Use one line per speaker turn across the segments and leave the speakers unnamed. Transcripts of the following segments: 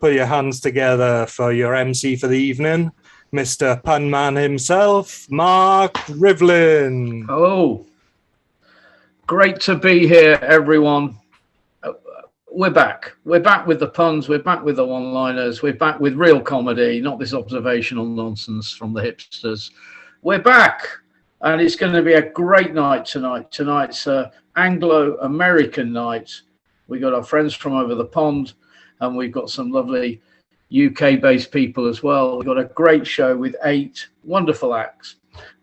put your hands together for your MC for the evening, Mr. Punman himself, Mark Rivlin.
Oh, great to be here, everyone. We're back. We're back with the puns. We're back with the one-liners. We're back with real comedy, not this observational nonsense from the hipsters. We're back, and it's going to be a great night tonight. Tonight's Anglo-American night. We got our friends from over the pond, and we've got some lovely UK-based people as well. We've got a great show with 8 wonderful acts.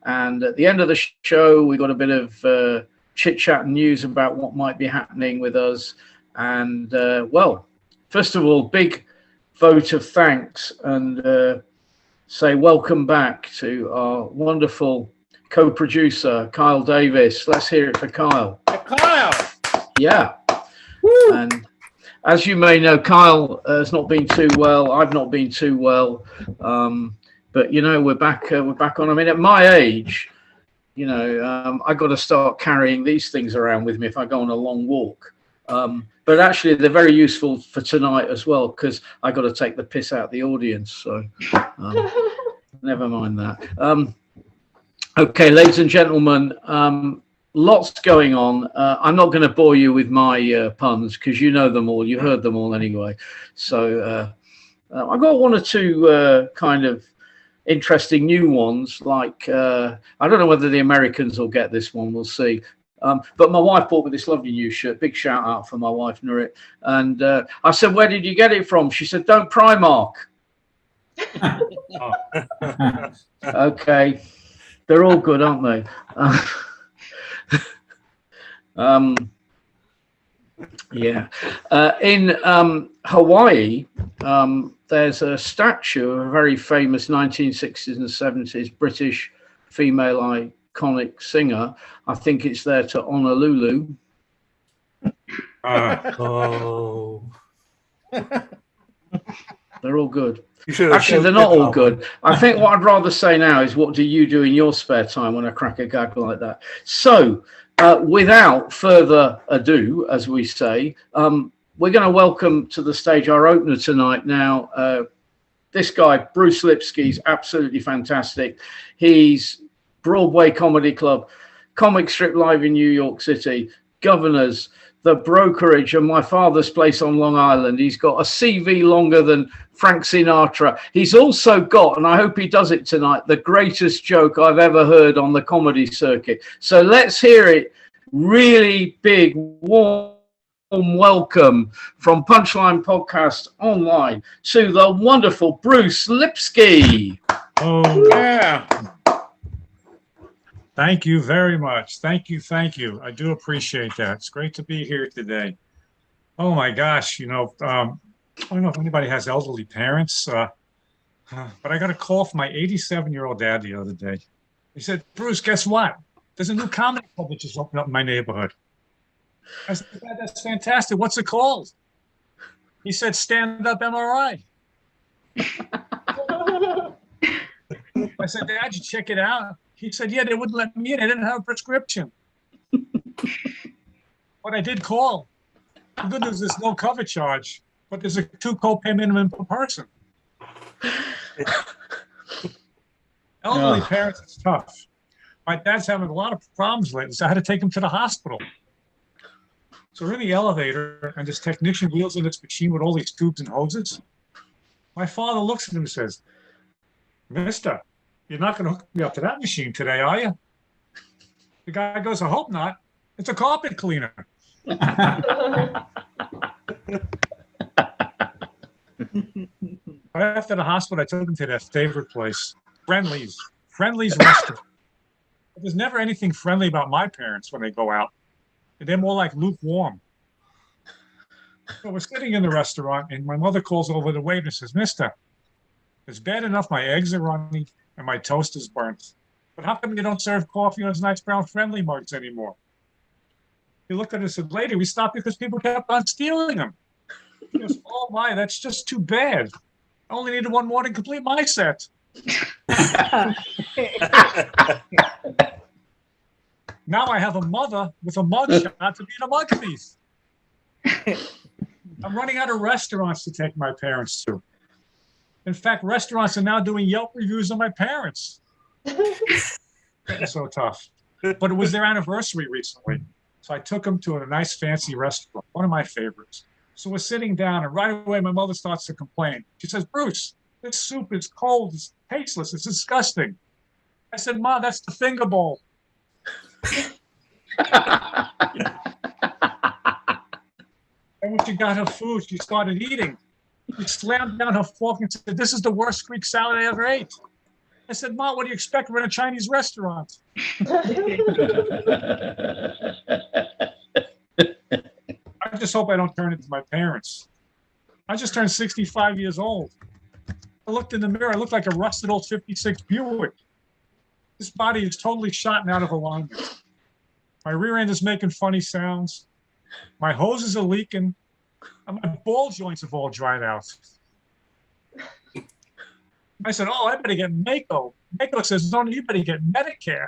And at the end of the show, we got a bit of chit-chat and news about what might be happening with us. And, well, first of all, big vote of thanks and say welcome back to our wonderful co-producer, Kyle Davis. Let's hear it for Kyle.
Kyle!
Yeah.
Woo!
And as you may know, Kyle has not been too well. I've not been too well. But, you know, we're back on. I mean, at my age, you know, I got to start carrying these things around with me if I go on a long walk. But actually, they're very useful for tonight as well, because I got to take the piss out of the audience. So never mind that. Okay, ladies and gentlemen, lots going on. I'm not going to bore you with my puns because you know them all. You heard them all anyway. So I've got 1 or 2 kind of interesting new ones. Like I don't know whether the Americans will get this one. We'll see. But my wife bought me this lovely new shirt. Big shout out for my wife, Nurit. And I said, where did you get it from? She said, don't Primark. Okay. They're all good, aren't they? Yeah. In Hawaii, there's a statue of a very famous 1960s and 70s British female iconic singer. I think it's there to honor Lulu.
Oh.
They're all good.
Actually,
they're not all good. I think what I'd rather say now is, what do you do in your spare time when I crack a gag like that? So, without further ado, as we say, we're going to welcome to the stage our opener tonight. Now, this guy, Bruce Lipsky, is absolutely fantastic. He's Broadway Comedy Club, Comic Strip Live in New York City, Governors, The Brokerage, and My Father's Place on Long Island. He's got a CV longer than Frank Sinatra. He's also got, and I hope he does it tonight, the greatest joke I've ever heard on the comedy circuit. So let's hear it. Really big, warm welcome from Punchline Podcast Online to the wonderful Bruce Lipsky.
Oh, yeah. Thank you very much. Thank you. Thank you. I do appreciate that. It's great to be here today. Oh, my gosh. You know, I don't know if anybody has elderly parents, but I got a call from my 87-year-old dad the other day. He said, Bruce, guess what? There's a new comedy club that just opened up in my neighborhood. I said, Dad, that's fantastic. What's it called? He said, Stand Up MRI. I said, Dad, you check it out? He said, yeah, they wouldn't let me in. I didn't have a prescription. But I did call. The good news is no cover charge, but there's a 2 copay minimum per person. Elderly parents, it's tough. My dad's having a lot of problems lately, so I had to take him to the hospital. So we're in the elevator, and this technician wheels in this machine with all these tubes and hoses. My father looks at him and says, Mister, you're not going to hook me up to that machine today, are you? The guy goes, I hope not. It's a carpet cleaner. After the hospital, I took him to their favorite place, Friendly's restaurant. There's never anything friendly about my parents when they go out. They're more like lukewarm. So we're sitting in the restaurant, and my mother calls over the waiter and says, Mister, it's bad enough my eggs are runny and my toast is burnt, but how come you don't serve coffee on those nice brown Friendly mugs anymore? He looked at us and said, lady, we stopped because people kept on stealing them. He goes, oh my, that's just too bad. I only needed 1 more to complete my set. Now I have a mother with a mug shot to be a mug thief. I'm running out of restaurants to take my parents to. In fact, restaurants are now doing Yelp reviews on my parents. Getting so tough. But it was their anniversary recently. So I took them to a nice fancy restaurant, one of my favorites. So we're sitting down, and right away my mother starts to complain. She says, Bruce, this soup is cold, it's tasteless, it's disgusting. I said, Mom, that's the finger bowl. And when she got her food, she started eating. She slammed down her fork and said, this is the worst Greek salad I ever ate. I said, Mom, what do you expect? We're in a Chinese restaurant. I just hope I don't turn into my parents. I just turned 65 years old. I looked in the mirror. I looked like a rusted old 56 Buick. This body is totally shot and out of alignment. My rear end is making funny sounds. My hoses are leaking. And my ball joints have all dried out. I said, oh, I better get Mako. Mako says, no, you better get Medicare.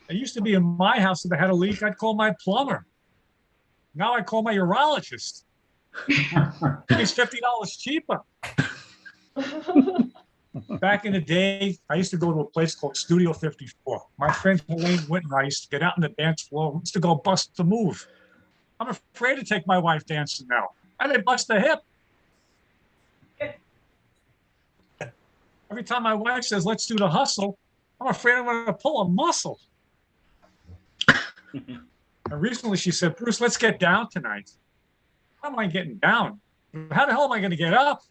It used to be in my house that I had a leak, I'd call my plumber. Now I call my urologist. It's $50 cheaper. Back in the day, I used to go to a place called Studio 54. My friend Helaine Witt and I used to get out on the dance floor. We used to go bust the move. I'm afraid to take my wife dancing now. I may bust a hip. Every time my wife says, let's do the hustle, I'm afraid I'm going to pull a muscle. And recently she said, Bruce, let's get down tonight. How am I getting down? How the hell am I going to get up?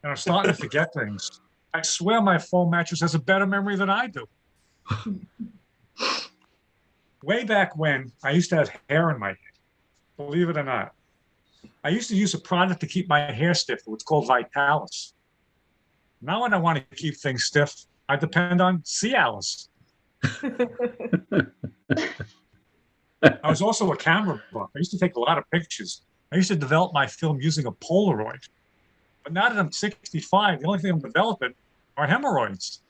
And I'm starting to forget things. I swear my foam mattress has a better memory than I do. Way back when, I used to have hair in my head, believe it or not. I used to use a product to keep my hair stiff. It was called Vitalis. Now when I want to keep things stiff, I depend on Cialis. I was also a camera buff. I used to take a lot of pictures. I used to develop my film using a Polaroid. But now that I'm 65, the only thing I'm developing are hemorrhoids.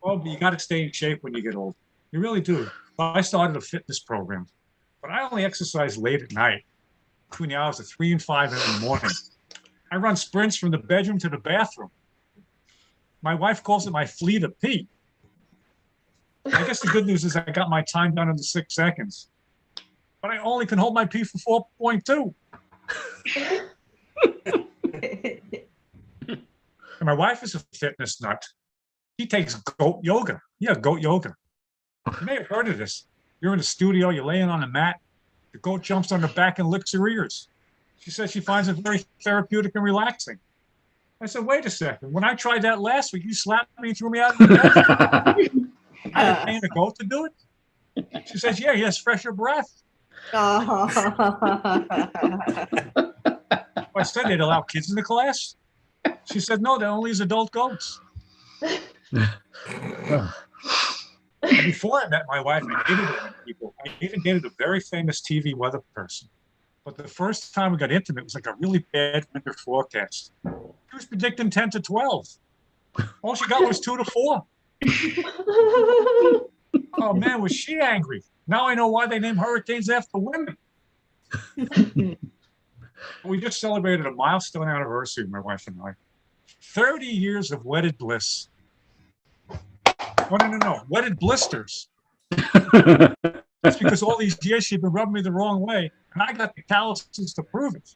Well, but you got to stay in shape when you get old. You really do. I started a fitness program, but I only exercise late at night, between the hours of 3 and 5 in the morning. I run sprints from the bedroom to the bathroom. My wife calls it my fleet of pee. I guess the good news is I got my time done under 6 seconds, but I only can hold my pee for 4.2. And my wife is a fitness nut. She takes goat yoga. Yeah, goat yoga. You may have heard of this. You're in the studio, you're laying on a mat, the goat jumps on her back and licks her ears. She says she finds it very therapeutic and relaxing. I said, wait a second. When I tried that last week, you slapped me and threw me out of the bed. I had paying a goat to do it. She says, yeah, he has fresher breath. I said they'd allow kids in the class. She said, no, they're only as adult goats. Before I met my wife, I dated people. I even dated a very famous TV weather person. But the first time we got intimate, it was like a really bad winter forecast. She was predicting 10 to 12. All she got was 2 to 4. Oh, man, was she angry. Now I know why they name hurricanes after women. We just celebrated a milestone anniversary, my wife and I. 30 years of wedded bliss. Oh, no. Wedded blisters. That's because all these years she'd been rubbing me the wrong way, and I got the calluses to prove it.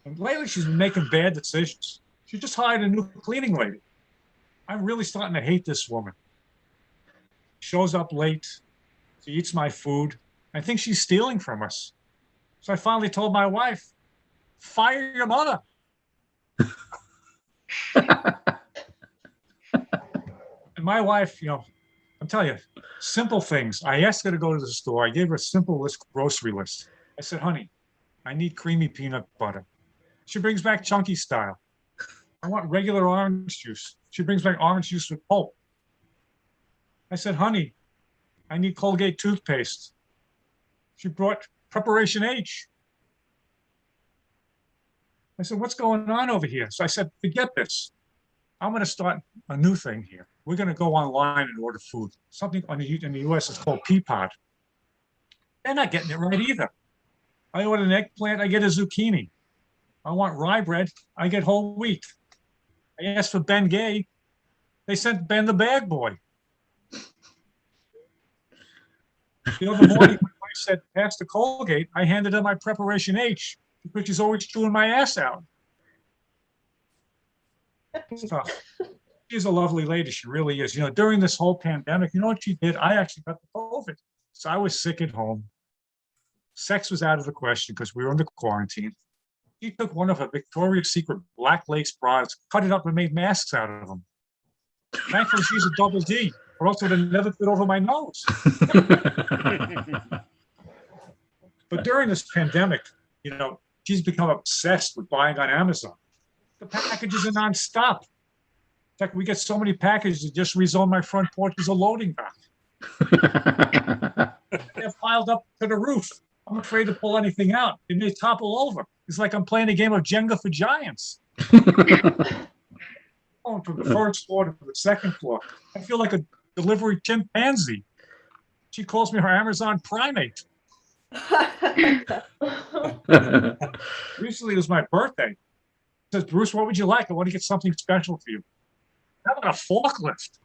And lately she's been making bad decisions. She just hired a new cleaning lady. I'm really starting to hate this woman. Shows up late. She eats my food. I think she's stealing from us. So I finally told my wife, fire your mother. And my wife, I'm telling you, simple things. I asked her to go to the store. I gave her a simple grocery list. I said, honey, I need creamy peanut butter. She brings back chunky style. I want regular orange juice. She brings back orange juice with pulp. I said, honey, I need Colgate toothpaste. She brought Preparation H. I said, what's going on over here? So I said, forget this. I'm going to start a new thing here. we're going to go online and order food. Something in the US is called Peapod. They're not getting it right either. I order an eggplant, I get a zucchini. I want rye bread, I get whole wheat. I asked for Ben Gay, they sent Ben the bag boy. The other morning, when I said, pass the Colgate, I handed her my Preparation H, which is always chewing my ass out. So, she's a lovely lady, she really is. You know, during this whole pandemic, you know what she did? I actually got the COVID. So I was sick at home. Sex was out of the question because we were under quarantine. She took one of her Victoria's Secret black lace bras, cut it up and made masks out of them. Thankfully, she's a double D, or else it would have never fit over my nose. But during this pandemic, you know, she's become obsessed with buying on Amazon. The packages are nonstop. In fact, we get so many packages that just rezone my front porch as a loading dock. They're piled up to the roof. I'm afraid to pull anything out. It may topple over. It's like I'm playing a game of Jenga for giants. Going from the first floor to the second floor. I feel like a delivery chimpanzee. She calls me her Amazon primate. Recently, it was my birthday. She says, Bruce, what would you like? I want to get something special for you. How about a forklift?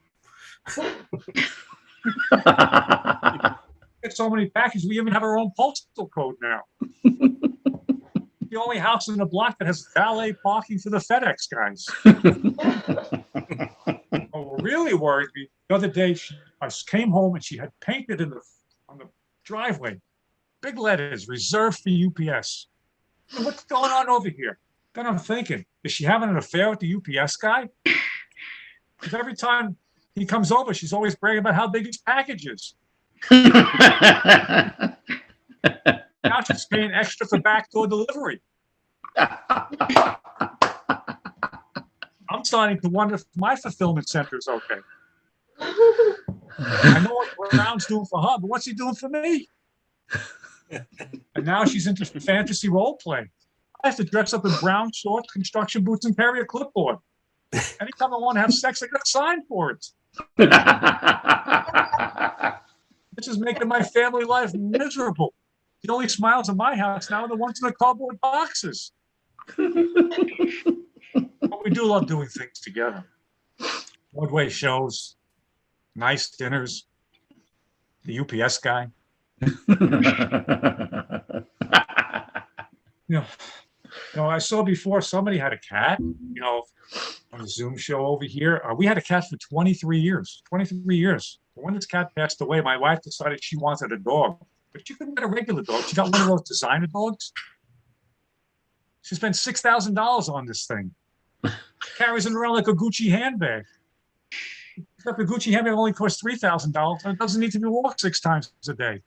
Get so many packages. We even have our own postal code now. The only house in the block that has valet parking for the FedEx guys. What really worried me the other day, I came home and she had painted on the driveway, big letters, reserved for UPS. What's going on over here? Then I'm thinking, is she having an affair with the UPS guy? Because every time he comes over, she's always bragging about how big his package is. Now she's paying extra for backdoor delivery. I'm starting to wonder if my fulfillment center is okay. I know what Brown's doing for her, but what's he doing for me? And now she's into fantasy role play. I have to dress up in brown shorts, construction boots, and carry a clipboard. Anytime I want to have sex, I got to sign for it. This is making my family life miserable. The only smiles in my house now are the ones in the cardboard boxes. But we do love doing things together. Broadway shows, nice dinners, the UPS guy. You know, I saw before somebody had a cat, you know, on a Zoom show over here. We had a cat for 23 years. 23 years. When this cat passed away, my wife decided she wanted a dog, but she couldn't get a regular dog. She got one of those designer dogs. She spent $6,000 on this thing. Carries it around like a Gucci handbag. Except the Gucci handbag only costs $3,000 and it doesn't need to be walked 6 times a day.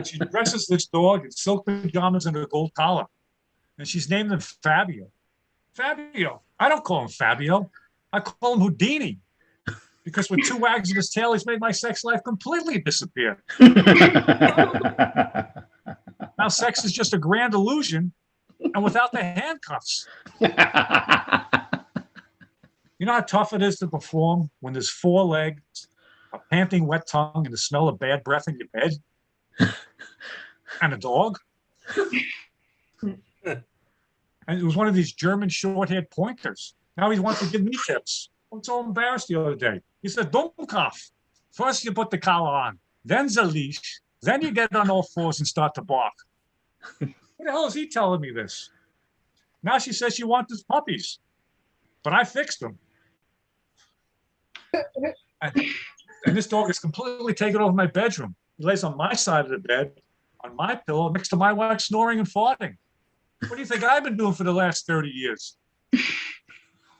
She dresses this dog in silk pajamas and a gold collar. And she's named him Fabio. Fabio. I don't call him Fabio. I call him Houdini. Because with 2 wags in his tail, he's made my sex life completely disappear. Now sex is just a grand illusion and without the handcuffs. You know how tough it is to perform when there's 4 legs, a panting wet tongue, and the smell of bad breath in your bed? And a dog? And it was one of these German short-haired pointers. Now he wants to give me tips. I'm so embarrassed the other day. He said, Dummkopf. First you put the collar on, then the leash, then you get on all 4s and start to bark. What the hell is he telling me this? Now she says she wants his puppies, but I fixed them. And this dog is completely taken over my bedroom. He lays on my side of the bed, on my pillow, next to my wife snoring and farting. What do you think I've been doing for the last 30 years?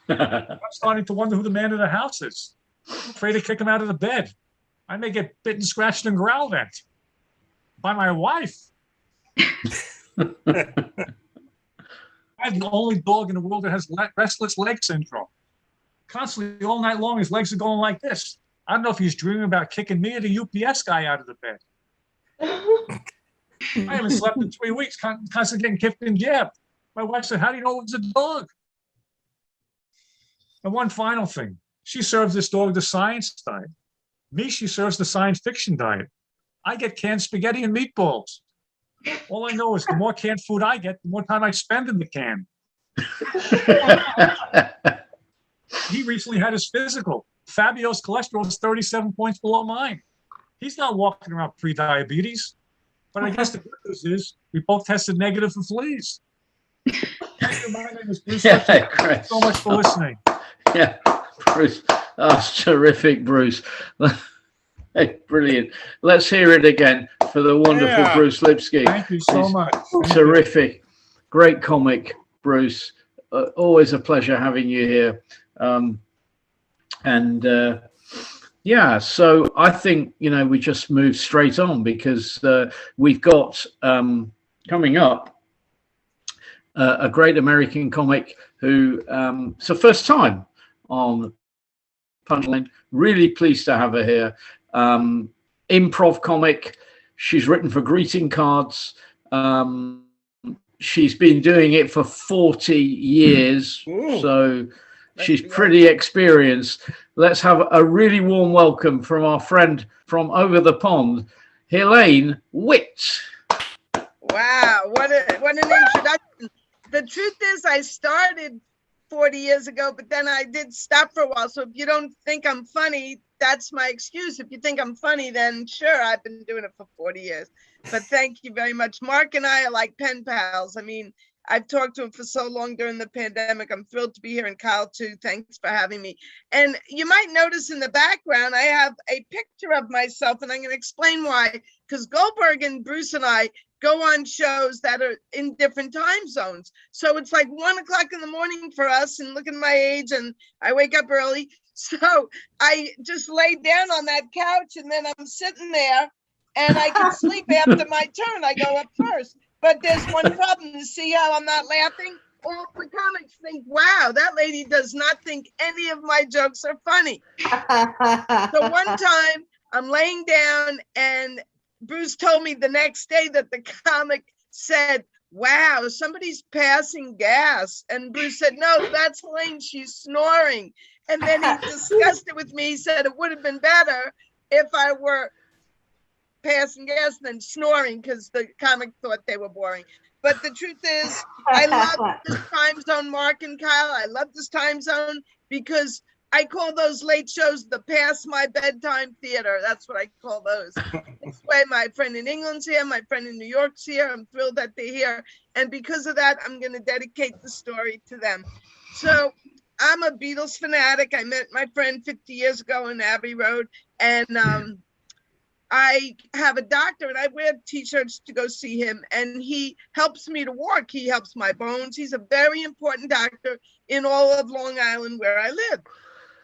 I'm starting to wonder who the man in the house is. I'm afraid to kick him out of the bed. I may get bitten, scratched, and growled at by my wife. I have the only dog in the world that has restless leg syndrome. Constantly, all night long, his legs are going like this. I don't know if he's dreaming about kicking me or the UPS guy out of the bed. I haven't slept in 3 weeks, constantly getting kicked and jabbed. My wife said, how do you know it was a dog? And one final thing, she serves this dog the science diet. Me, she serves the science fiction diet. I get canned spaghetti and meatballs. All I know is the more canned food I get, the more time I spend in the can. He recently had his physical. Fabio's cholesterol is 37 points below mine. He's not walking around pre-diabetes. But I guess the good news is we both tested negative for fleas. Thank you. My name is Bruce.
Yeah,
Thank you so much for listening.
Yeah, Bruce. That's terrific, Bruce. Hey, brilliant. Let's hear it again for the wonderful Bruce Lipsky.
Thank you so much.
Terrific. Great comic, Bruce. Always a pleasure having you here. Yeah, so I think, you know, we just move straight on because we've got coming up a great American comic who it's her first time on Punchline. Really pleased to have her here. Improv comic. She's written for greeting cards. She's been doing it for 40 years. Ooh. So she's pretty experienced. Let's have a really warm welcome from our friend from over the pond, Helaine Witt.
Wow, what an introduction. The truth is I started 40 years ago, but then I did stop for a while. So if you don't think I'm funny, that's my excuse. If you think I'm funny, then sure, I've been doing it for 40 years. But thank you very much. Mark and I are like pen pals. I mean, I've talked to him for so long during the pandemic. I'm thrilled to be here, and Kyle too. Thanks for having me. And you might notice in the background, I have a picture of myself, and I'm going to explain why. Because Goldberg and Bruce and I go on shows that are in different time zones. So it's like 1 o'clock in the morning for us, and look at my age, and I wake up early. So I just lay down on that couch, and then I'm sitting there, and I can sleep after my turn. I go up first. But there's one problem. You see how I'm not laughing? All the comics think, wow, that lady does not think any of my jokes are funny. So one time I'm laying down and Bruce told me the next day that the comic said, wow, somebody's passing gas. And Bruce said, no, that's Helaine, she's snoring. And then he discussed it with me. He said it would have been better if I were passing gas than snoring, because the comic thought they were boring. But the truth is, I love this time zone, Mark and Kyle. I love this time zone because I call those late shows the past my bedtime theater. That's what I call those. That's why my friend in England's here, my friend in New York's here. I'm thrilled that they're here. And because of that, I'm going to dedicate the story to them. So I'm a Beatles fanatic. I met my friend 50 years ago in Abbey Road. And I have a doctor and I wear t-shirts to go see him, and he helps me to walk. He helps my bones. He's a very important doctor in all of Long Island where I live,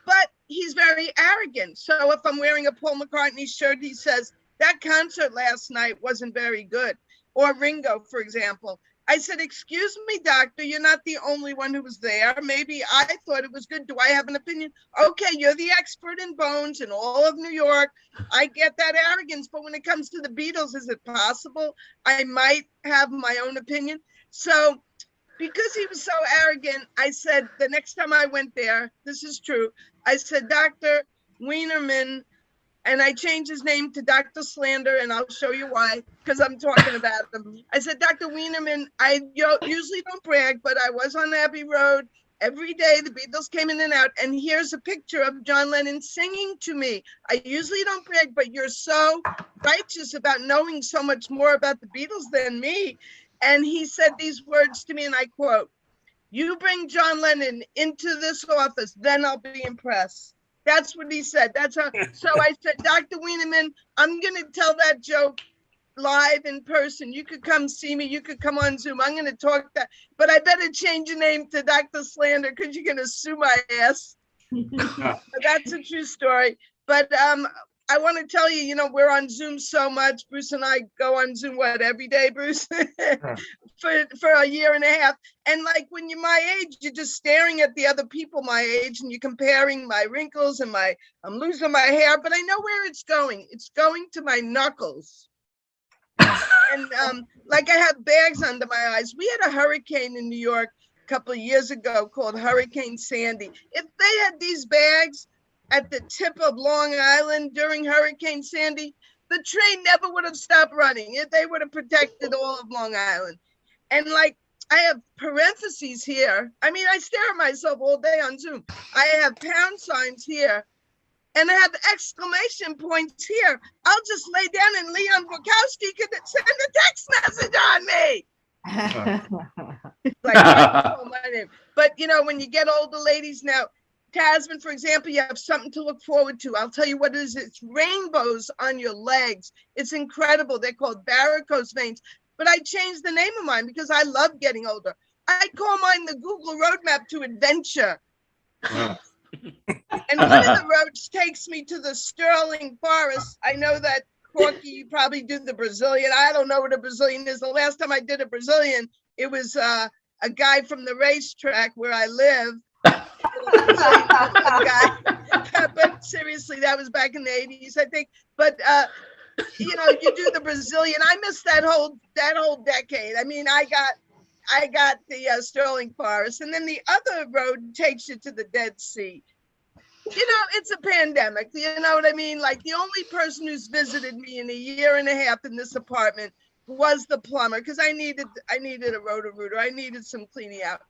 but he's very arrogant. So if I'm wearing a Paul McCartney shirt, he says, that concert last night wasn't very good. Or Ringo, for example. I said, excuse me, doctor, you're not the only one who was there. Maybe I thought it was good. Do I have an opinion? Okay, you're the expert in bones in all of New York. I get that arrogance, but when it comes to the Beatles, is it possible I might have my own opinion? So because he was so arrogant, I said, the next time I went there, this is true, I said, Dr. Wienerman, and I changed his name to Dr. Slander, and I'll show you why, because I'm talking about him. I said, Dr. Wienerman, I usually don't brag, but I was on Abbey Road every day. The Beatles came in and out, and here's a picture of John Lennon singing to me. I usually don't brag, but you're so righteous about knowing so much more about the Beatles than me. And he said these words to me, and I quote, you bring John Lennon into this office, then I'll be impressed. That's what he said. That's how. So I said, Dr. Wienerman, I'm going to tell that joke live in person. You could come see me. You could come on Zoom. I'm going to talk that. But I better change your name to Dr. Slander because you're going to sue my ass. That's a true story. But I want to tell you, you know, we're on Zoom so much. Bruce and I go on Zoom, what, every day, Bruce? for a year and a half. And like when you're my age, you're just staring at the other people my age and you're comparing my wrinkles and I'm losing my hair, but I know where it's going. It's going to my knuckles. And like I have bags under my eyes. We had a hurricane in New York couple of years ago called Hurricane Sandy. If they had these bags at the tip of Long Island during Hurricane Sandy, the train never would have stopped running. They would have protected all of Long Island. And like, I have parentheses here. I mean, I stare at myself all day on Zoom. I have pound signs here, and I have exclamation points here. I'll just lay down and Leon Bukowski could send a text message on me. Like, my name. But you know, when you get older, ladies, now, Tasman, for example, you have something to look forward to. I'll tell you what it is. It's rainbows on your legs. It's incredible. They're called varicose veins. But I changed the name of mine because I love getting older. I call mine the Google Roadmap to Adventure.
Wow.
And one of the roads takes me to the Sterling Forest. I know that, Corky, you probably do the Brazilian. I don't know what a Brazilian is. The last time I did a Brazilian, it was a guy from the racetrack where I live. But seriously, that was back in the 80s, I think. But you know, you do the Brazilian. I missed that whole decade. I mean, I got the Sterling Forest, and then the other road takes you to the Dead Sea. You know, it's a pandemic. You know what I mean? Like, the only person who's visited me in a year and a half in this apartment was the plumber, because I needed a roto-rooter. I needed some cleaning out.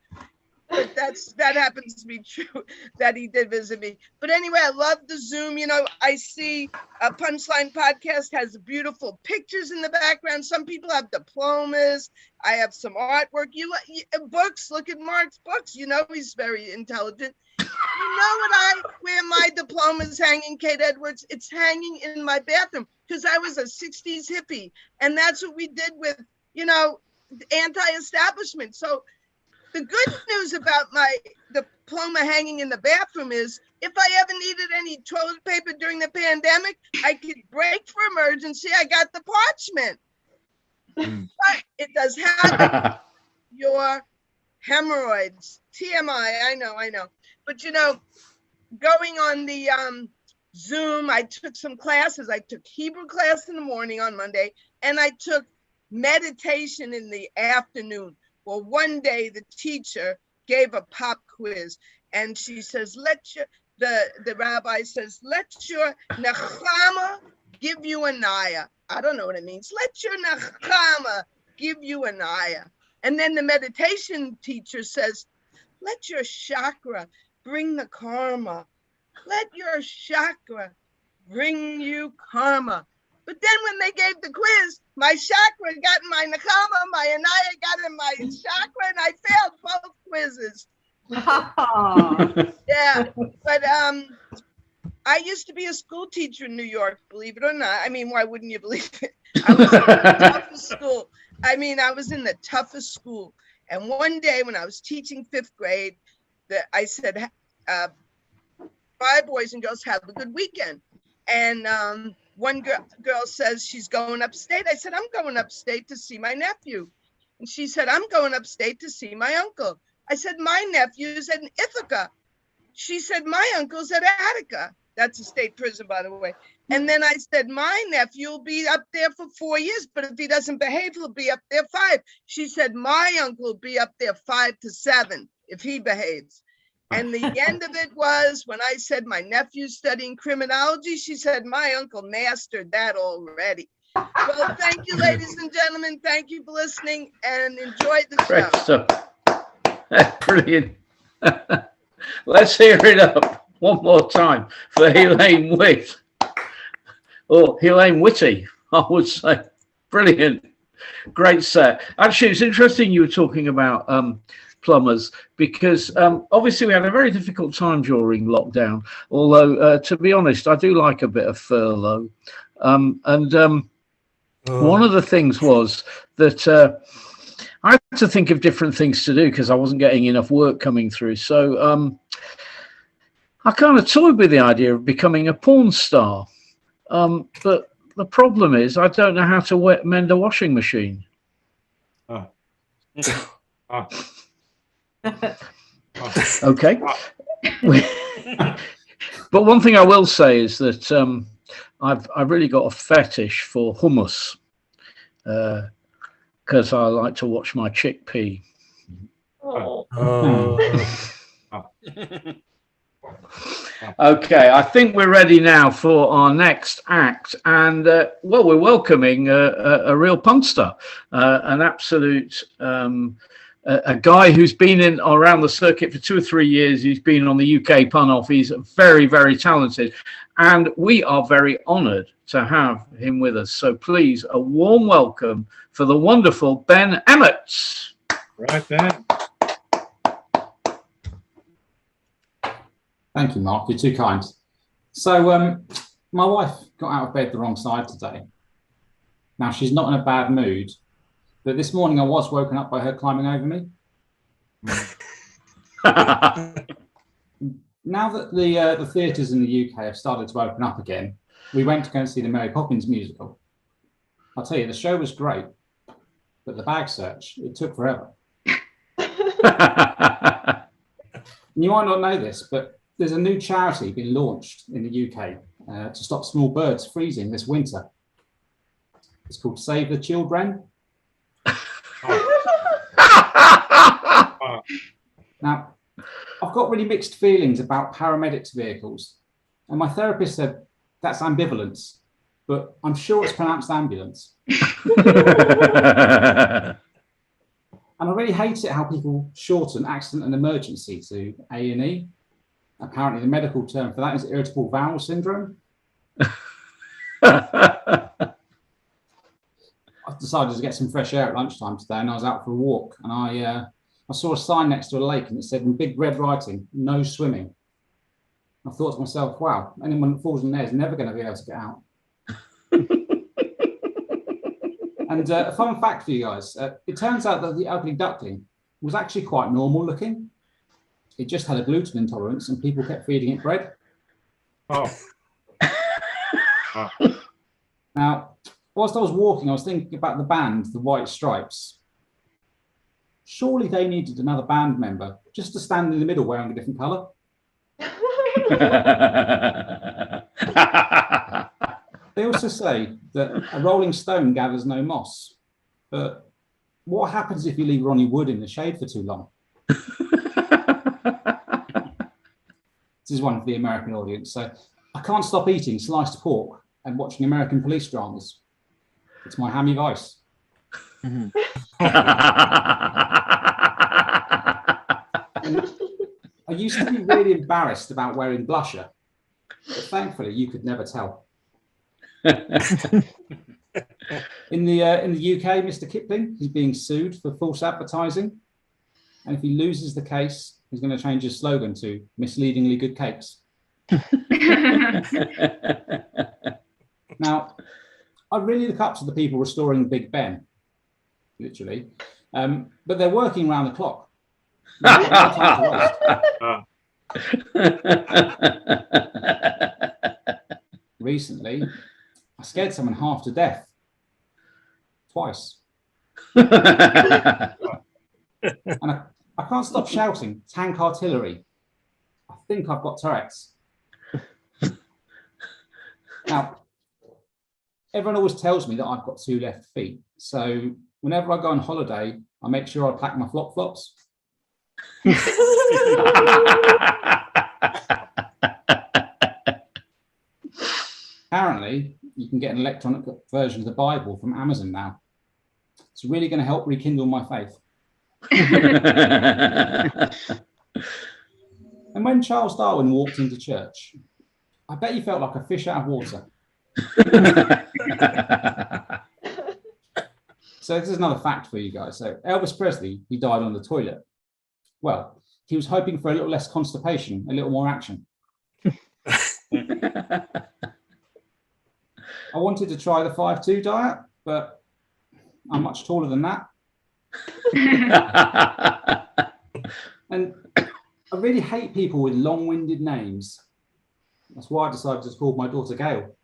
But that happens to be true, that he did visit me. But anyway, I love the Zoom. You know, I see a Punchline podcast has beautiful pictures in the background. Some people have diplomas. I have some artwork. You books. Look at Mark's books. You know, he's very intelligent. You know where my diploma is hanging, Kate Edwards? It's hanging in my bathroom because I was a 60s hippie. And that's what we did with, you know, anti-establishment. So the good news about my diploma hanging in the bathroom is if I ever needed any toilet paper during the pandemic, I could break for emergency. I got the parchment. But it does happen. Your hemorrhoids, TMI, I know. But, you know, going on the Zoom, I took some classes. I took Hebrew class in the morning on Monday, and I took meditation in the afternoon. Well, one day the teacher gave a pop quiz, and she says, the rabbi says, let your nechama give you a naya. I don't know what it means. Let your nechama give you a naya. And then the meditation teacher says, let your chakra bring the karma. Let your chakra bring you karma. But then when they gave the quiz, my chakra got in my nakama, my anaya got in my chakra, and I failed both quizzes. Yeah, but I used to be a school teacher in New York, believe it or not. I mean, why wouldn't you believe it? I was in the toughest school. I was in the toughest school. And one day when I was teaching 5th grade, I said, bye, boys and girls, have a good weekend. And one girl says she's going upstate. I said, I'm going upstate to see my nephew. And she said, I'm going upstate to see my uncle. I said, my nephew's at Ithaca. She said, my uncle's at Attica. That's a state prison, by the way. And then I said, my nephew will be up there for 4 years, but if he doesn't behave, he'll be up there 5. She said, my uncle will be up there 5 to 7 if he behaves. And the end of it was when I said my nephew's studying criminology, she said, my uncle mastered that already. Well, thank you, ladies and gentlemen. Thank you for listening and enjoy the show.
That's brilliant. Let's hear it up one more time for Helaine Witt. Or Helaine Witty, I would say. Brilliant. Great set. Actually, it's interesting you were talking about plumbers, because obviously we had a very difficult time during lockdown, although to be honest, I do like a bit of furlough. One of the things was that I had to think of different things to do because I wasn't getting enough work coming through. So I kind of toyed with the idea of becoming a porn star. But the problem is I don't know how to mend a washing machine. Okay. But one thing I will say is that I've really got a fetish for hummus because I like to watch my chickpea.
Oh.
Okay, I think we're ready now for our next act, and well, we're welcoming a real punkster, an absolute a guy who's been in around the circuit for 2 or 3 years. He's been on the UK pun off. He's very, very talented, and we are very honoured to have him with us. So please, a warm welcome for the wonderful Ben Emmett.
Right then.
Thank you, Mark. You're too kind. So my wife got out of bed the wrong side today. Now, she's not in a bad mood, but this morning I was woken up by her climbing over me. Now that the theatres in the UK have started to open up again, we went to go and see the Mary Poppins musical. I'll tell you, the show was great, but the bag search, it took forever. You might not know this, but there's a new charity being launched in the UK to stop small birds freezing this winter. It's called Save the Children. Now, I've got really mixed feelings about paramedics vehicles, and my therapist said that's ambivalence, but I'm sure it's pronounced ambulance. And I really hate it how people shorten accident and emergency to A&E. Apparently, the medical term for that is irritable bowel syndrome. I decided to get some fresh air at lunchtime today, and I was out for a walk, and I saw a sign next to a lake, and it said in big red writing, "No swimming." I thought to myself, wow, anyone that falls in there is never going to be able to get out. And a fun fact for you guys, it turns out that the ugly duckling was actually quite normal looking. It just had a gluten intolerance and people kept feeding it bread.
Oh.
Now, whilst I was walking, I was thinking about the band, the White Stripes. Surely they needed another band member just to stand in the middle wearing a different colour. They also say that a rolling stone gathers no moss. But what happens if you leave Ronnie Wood in the shade for too long? This is one for the American audience. So I can't stop eating sliced pork and watching American police dramas. It's my hammy vice. I used to be really embarrassed about wearing blusher, but thankfully you could never tell. In the UK, Mr. Kipling is being sued for false advertising, and if he loses the case, he's going to change his slogan to "misleadingly good cakes." Now, I really look up to the people restoring Big Ben, literally, but they're working around the clock. Recently, I scared someone half to death. Twice. And I can't stop shouting, "Tank artillery." I think I've got Tourette's. Now, everyone always tells me that I've got 2 left feet. So whenever I go on holiday, I make sure I pack my flop-flops. Apparently, you can get an electronic version of the Bible from Amazon now. It's really going to help rekindle my faith. And when Charles Darwin walked into church, I bet he felt like a fish out of water. So this is another fact for you guys. So Elvis Presley, he died on the toilet. Well, he was hoping for a little less constipation, a little more action. I wanted to try the 5-2 diet, but I'm much taller than that. And I really hate people with long-winded names. That's why I decided to call my daughter Gail.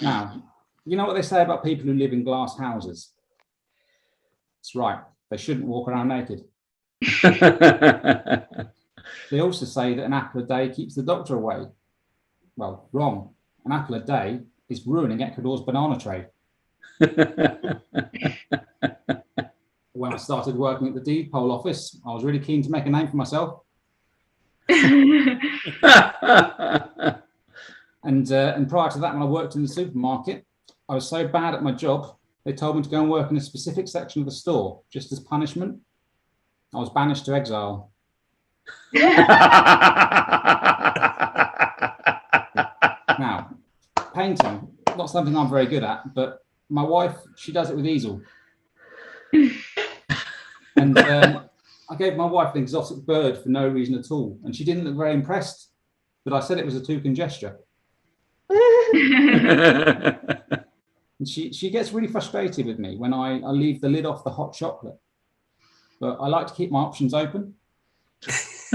Now, you know what they say about people who live in glass houses? That's right. They shouldn't walk around naked. They also say that an apple a day keeps the doctor away. Well, wrong. An apple a day is ruining Ecuador's banana trade. when I started working at the deed poll office, I was really keen to make a name for myself. And prior to that, when I worked in the supermarket, I was so bad at my job, they told me to go and work in a specific section of the store, just as punishment. I was banished to exile. Now, painting, not something I'm very good at, but my wife, she does it with easel. And I gave my wife an exotic bird for no reason at all, and she didn't look very impressed, but I said it was a toucan gesture. And she gets really frustrated with me when I leave the lid off the hot chocolate, but I like to keep my options open. This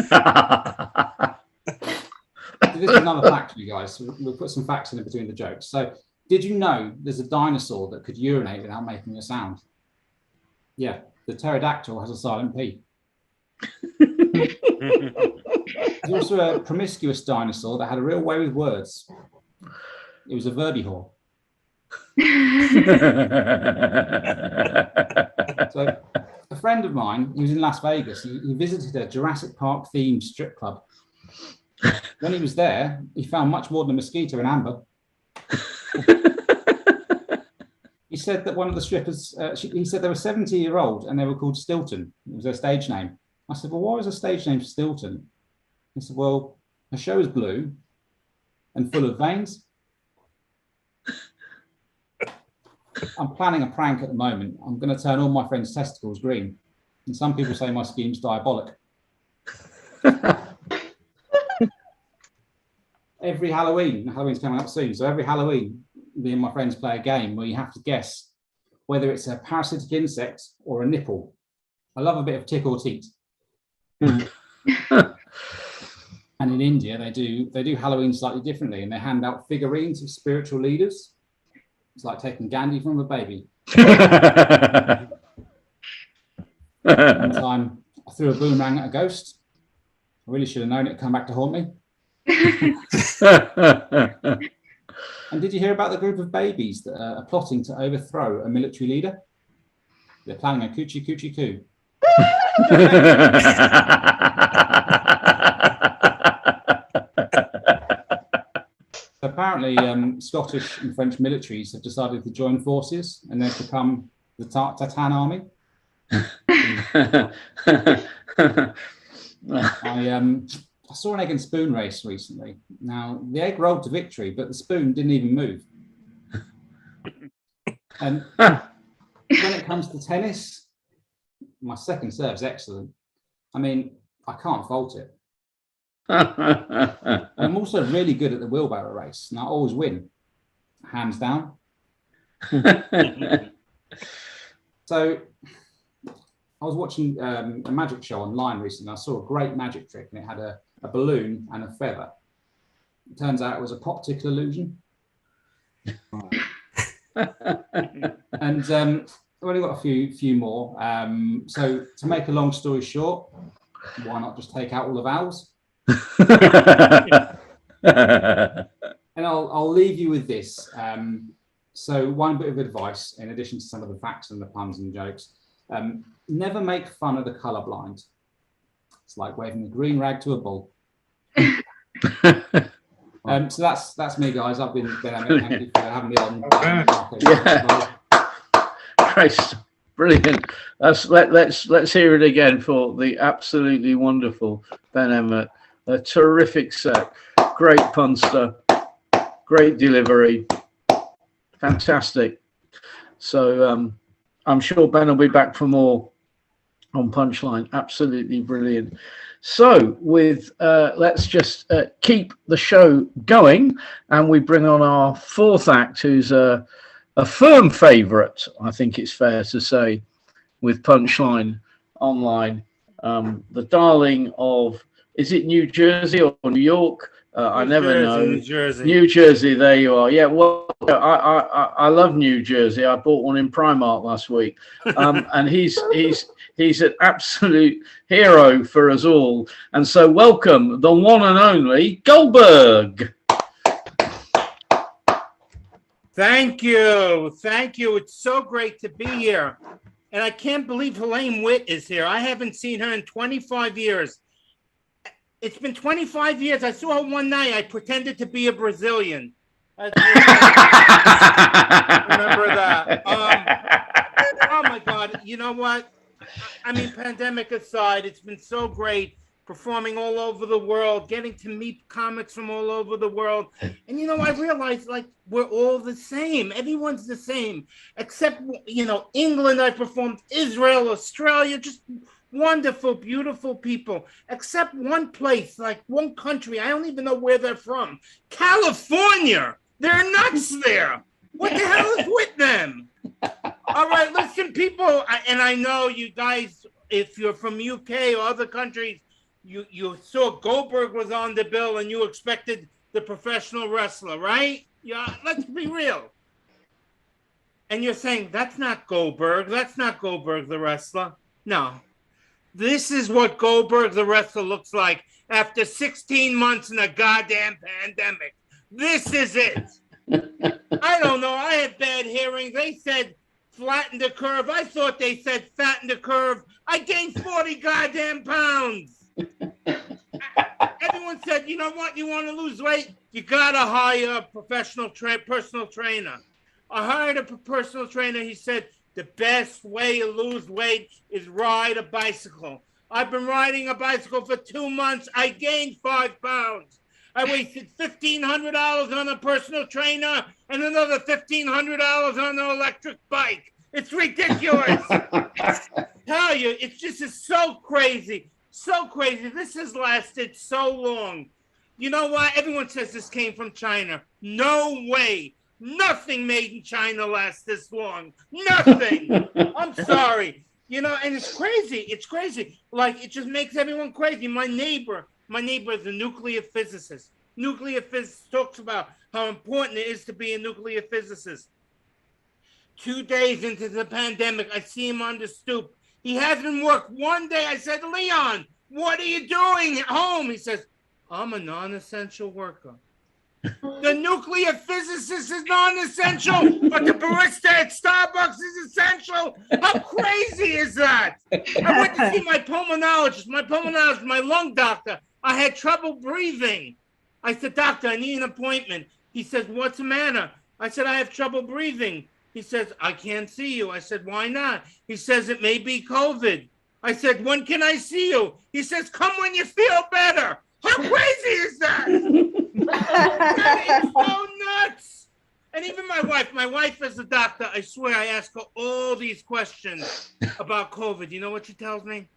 is another fact for you guys. We'll put some facts in between the jokes. So, did you know there's a dinosaur that could urinate without making a sound? Yeah, the pterodactyl has a silent P. There's also a promiscuous dinosaur that had a real way with words. It was a verbivore. So, a friend of mine, he was in Las Vegas. He visited a Jurassic Park themed strip club. When he was there, he found much more than a mosquito and amber. He said that one of the strippers, he said they were 70-year-old and they were called Stilton. It was their stage name. I said, well, why was her stage name Stilton? He said, well, her show is blue and full of veins. I'm planning a prank at the moment. I'm going to turn all my friends' testicles green. And some people say my scheme's diabolic. Every Halloween's coming up soon, so every Halloween, me and my friends play a game where you have to guess whether it's a parasitic insect or a nipple. I love a bit of tick or teat. And in India, they do Halloween slightly differently, and they hand out figurines of spiritual leaders. It's like taking candy from a baby. One time, I threw a boomerang at a ghost. I really should have known it'd come back to haunt me. And did you hear about the group of babies that are plotting to overthrow a military leader? They're planning a coochie coochie coo. Apparently, Scottish and French militaries have decided to join forces, and they've become the Tatan Army. I saw an egg and spoon race recently. Now, the egg rolled to victory, but the spoon didn't even move. And when it comes to tennis, my second serve's excellent. I mean, I can't fault it. I'm also really good at the wheelbarrow race, and I always win, hands down. So, I was watching a magic show online recently. I saw a great magic trick, and it had a balloon and a feather. It turns out it was a popsicle illusion. And I've only got a few more. So to make a long story short, why not just take out all the vowels? And I'll leave you with this. So one bit of advice, in addition to some of the facts and the puns and jokes, never make fun of the colorblind. It's like waving a green rag to a bull. So that's me, guys. I've been Emmett. Thank you for having me on.
Yeah. Christ, brilliant. Let's hear it again for the absolutely wonderful Ben Emmett. A terrific set, great punster, great delivery, fantastic. So I'm sure Ben will be back for more on Punchline. Absolutely brilliant. So with let's just keep the show going, and we bring on our fourth act, who's a firm favourite, I think it's fair to say, with Punchline Online, the darling of, is it New Jersey or New York? I never know.
New Jersey. New
Jersey, there you are. Yeah, well, I love New Jersey. I bought one in Primark last week, and he's an absolute hero for us all. And so, welcome the one and only Goldberg.
Thank you. It's so great to be here. And I can't believe Helaine Witt is here. I haven't seen her in 25 years. It's been 25 years. I saw her one night. I pretended to be a Brazilian. Remember that. Oh, my God. You know what? I mean, pandemic aside, it's been so great performing all over the world, getting to meet comics from all over the world. And, you know, I realized, like, we're all the same. Everyone's the same. Except, you know, England, I performed, Israel, Australia, just wonderful, beautiful people. Except one place, like one country, I don't even know where they're from. California. They're nuts there. What the hell is with them? All right, listen, people, and I know you guys, if you're from UK or other countries, you saw Goldberg was on the bill and you expected the professional wrestler, right? Yeah, let's be real. And you're saying, that's not Goldberg. That's not Goldberg the wrestler. No. This is what Goldberg the wrestler looks like after 16 months in a goddamn pandemic. This is it. I don't know. I had bad hearing. They said flatten the curve. I thought they said fatten the curve. I gained 40 goddamn pounds. Everyone said, you know what? You want to lose weight? You got to hire a professional personal trainer. I hired a personal trainer. He said, the best way to lose weight is ride a bicycle. I've been riding a bicycle for 2 months. I gained 5 pounds. I wasted $1,500 on a personal trainer and another $1,500 on an electric bike. It's ridiculous. I tell you, it's just so crazy. So crazy. This has lasted so long. You know what? Everyone says this came from China. No way. Nothing made in China lasts this long. Nothing. I'm sorry. You know, and it's crazy. It's crazy. Like, it just makes everyone crazy. My neighbor is a nuclear physicist. Nuclear physicist talks about how important it is to be a nuclear physicist. 2 days into the pandemic, I see him on the stoop. He hasn't worked one day. I said, Leon, what are you doing at home? He says, I'm a non-essential worker. The nuclear physicist is non-essential, but the barista at Starbucks is essential. How crazy is that? I went to see my pulmonologist, my lung doctor. I had trouble breathing. I said, doctor, I need an appointment. He says, what's the matter? I said, I have trouble breathing. He says, I can't see you. I said, why not? He says, it may be COVID. I said, when can I see you? He says, come when you feel better. How crazy is that? That is so nuts. And even my wife is a doctor. I swear I ask her all these questions about COVID. You know what she tells me?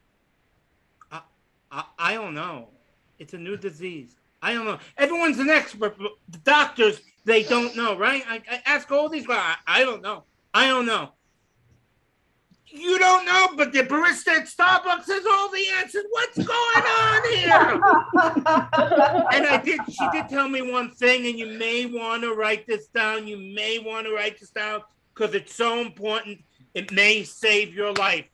I don't know. It's a new disease. I don't know. Everyone's an expert, but the doctors, they don't know, right? I ask all these, I don't know. I don't know. You don't know, but the barista at Starbucks has all the answers. What's going on here? And she did tell me one thing, and you may want to write this down. You may want to write this down because it's so important. It may save your life.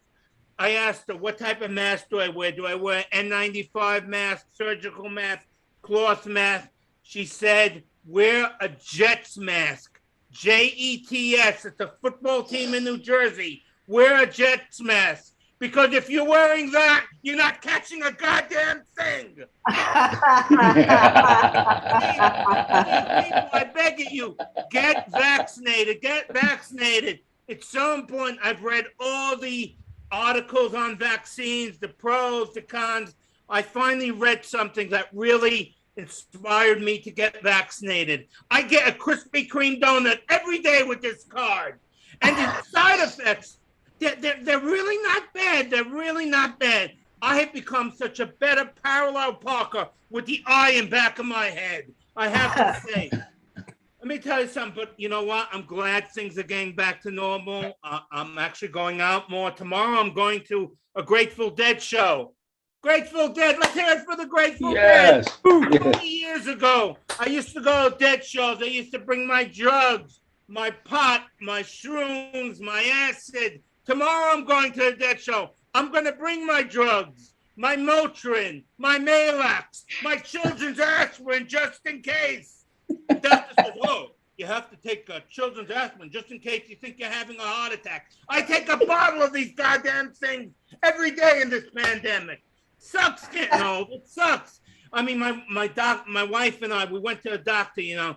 I asked her, what type of mask do I wear? Do I wear N95 mask, surgical mask, cloth mask? She said, wear a Jets mask. Jets. It's a football team in New Jersey. Wear a Jets mask. Because if you're wearing that, you're not catching a goddamn thing. People, I beg of you, get vaccinated. Get vaccinated. It's so important. I've read all the articles on vaccines, the pros, the cons. I finally read something that really inspired me to get vaccinated. I get a Krispy Kreme donut every day with this card. And the side effects, they're really not bad. They're really not bad. I have become such a better parallel parker with the eye in back of my head. I have to say. Let me tell you something, but you know what? I'm glad things are getting back to normal. I'm actually going out more. Tomorrow I'm going to a Grateful Dead show. Grateful Dead. Let's hear it for the Grateful Dead. 20 years ago, I used to go to Dead shows. I used to bring my drugs, my pot, my shrooms, my acid. Tomorrow I'm going to a Dead show. I'm going to bring my drugs, my Motrin, my Malax, my children's aspirin just in case. The doctor says, oh, you have to take a children's aspirin just in case you think you're having a heart attack. I take a bottle of these goddamn things every day in this pandemic. Sucks getting old. It sucks. I mean, my wife and I, we went to a doctor, you know.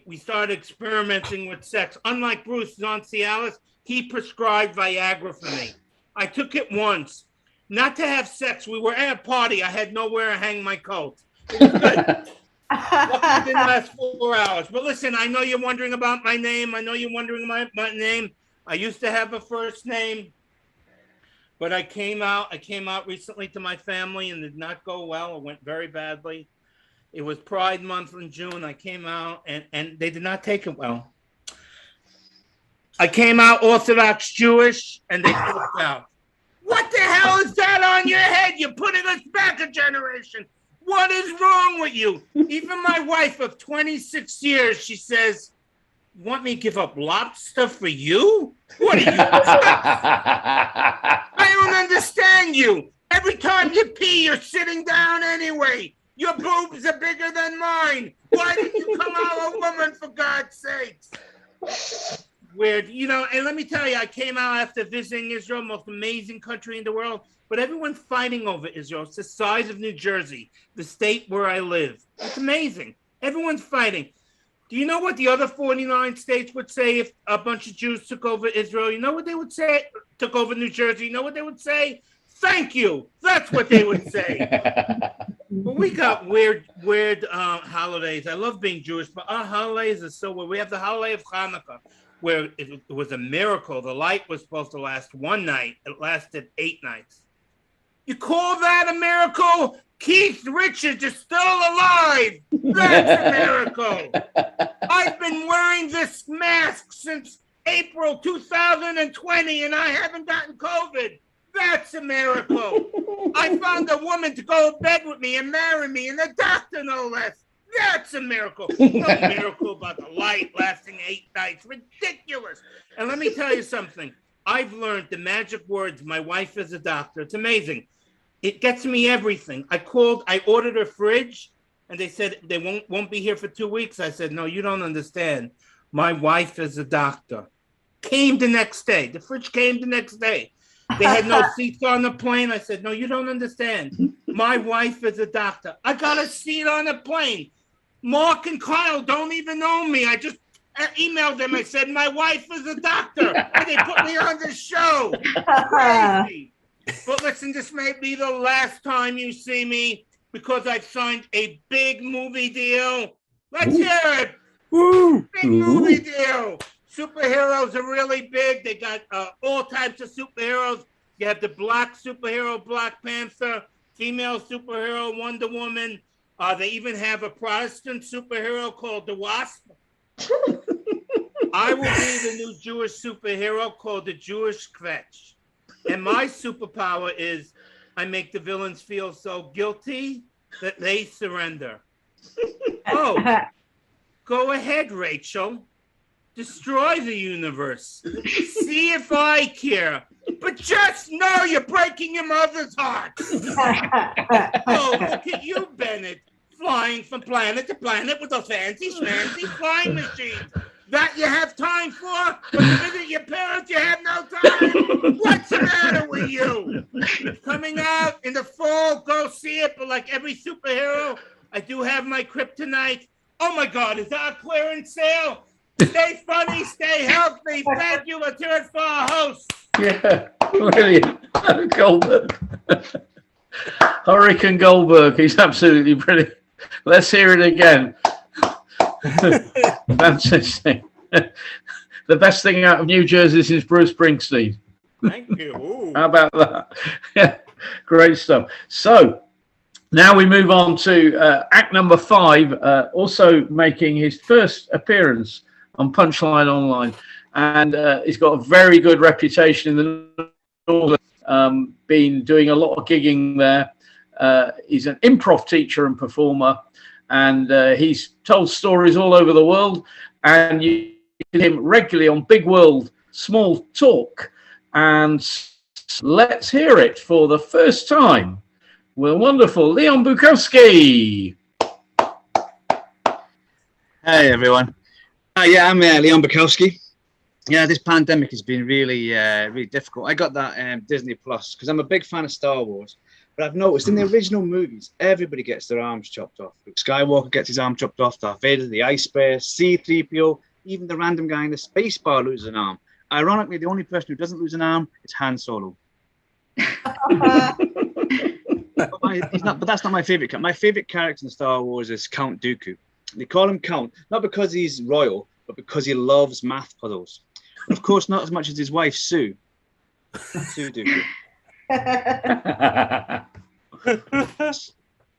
We started experimenting with sex. Unlike Bruce on Cialis, he prescribed Viagra for me. I took it once, not to have sex. We were at a party. I had nowhere to hang my coat. It was good. Luckily, it didn't last 4 hours. But listen, I know you're wondering about my name. I know you're wondering my name. I used to have a first name, but I came out recently to my family and did not go well. It went very badly. It was Pride Month in June. I came out and they did not take it well. I came out Orthodox Jewish and they flipped out. What the hell is that on your head? You're putting us back a generation. What is wrong with you? Even my wife of 26 years, she says, "You want me to give up lobster for you? What are you?" I don't understand you. Every time you pee, you're sitting down anyway. Your boobs are bigger than mine. Why did you come out a woman, for God's sakes? Weird. You know, and let me tell you, I came out after visiting Israel, most amazing country in the world. But everyone's fighting over Israel. It's the size of New Jersey, the state where I live. It's amazing. Everyone's fighting. Do you know what the other 49 states would say if a bunch of Jews took over Israel? You know what they would say? Took over New Jersey. You know what they would say? Thank you. That's what they would say. But we got weird holidays. I love being Jewish, but our holidays are so weird. We have the holiday of Hanukkah, where it was a miracle. The light was supposed to last one night. It lasted 8 nights. You call that a miracle? Keith Richards is still alive. That's a miracle. I've been wearing this mask since April 2020, and I haven't gotten COVID. That's a miracle. I found a woman to go to bed with me and marry me, and a doctor, no less. That's a miracle. No miracle about the light lasting 8 nights. Ridiculous. And let me tell you something. I've learned the magic words. My wife is a doctor. It's amazing. It gets me everything. I ordered a fridge, and they said they won't be here for 2 weeks. I said, no, you don't understand. My wife is a doctor. Came the next day. The fridge came the next day. They had no seats on the plane. I said, no, you don't understand. My wife is a doctor. I got a seat on the plane. Mark and Kyle don't even know me. I just emailed them. I said, my wife is a doctor. And they put me on the show. Crazy. But listen, this may be the last time you see me because I've signed a big movie deal. Let's hear it. Woo. Big movie deal. Superheroes are really big. They got all types of superheroes. You have the black superhero, Black Panther, female superhero, Wonder Woman. They even have a Protestant superhero called the Wasp. I will be the new Jewish superhero called the Jewish Kvetch. And my superpower is I make the villains feel so guilty that they surrender. Oh, go ahead, Rachel. Destroy the universe. See if I care. But just know you're breaking your mother's heart. Oh, look at you, Bennett, flying from planet to planet with those fancy flying machines. That you have time for, but to visit your parents, you have no time. What's the matter with you? Coming out in the fall, go see it. But like every superhero, I do have my kryptonite. Oh my God, is that a clearance sale? Stay funny, stay healthy. Thank you. Let's hear it for our host.
Yeah, brilliant. Goldberg. Hurricane Goldberg. He's absolutely brilliant. Let's hear it again. Fantastic. The best thing out of New Jersey is Bruce Springsteen.
Thank you. Ooh.
How about that? Yeah, great stuff. So now we move on to act number 5, also making his first appearance on Punchline Online, and he's got a very good reputation in the North. Been doing a lot of gigging there. He's an improv teacher and performer, and he's told stories all over the world, and you see him regularly on Big World Small Talk. And let's hear it for the first time. Well, wonderful Leon Bukowski.
Hey everyone. Yeah, I'm Leon Bukowski. Yeah, this pandemic has been really, really difficult. I got that Disney Plus because I'm a big fan of Star Wars. But I've noticed in the original movies, everybody gets their arms chopped off. Luke Skywalker gets his arm chopped off. Darth Vader, the Ice Bear, C-3PO, even the random guy in the space bar loses an arm. Ironically, the only person who doesn't lose an arm is Han Solo. But that's not my favorite character. My favorite character in Star Wars is Count Dooku. They call him Count, not because he's royal, but because he loves math puzzles. And of course, not as much as his wife, Sue. Sue Dooku.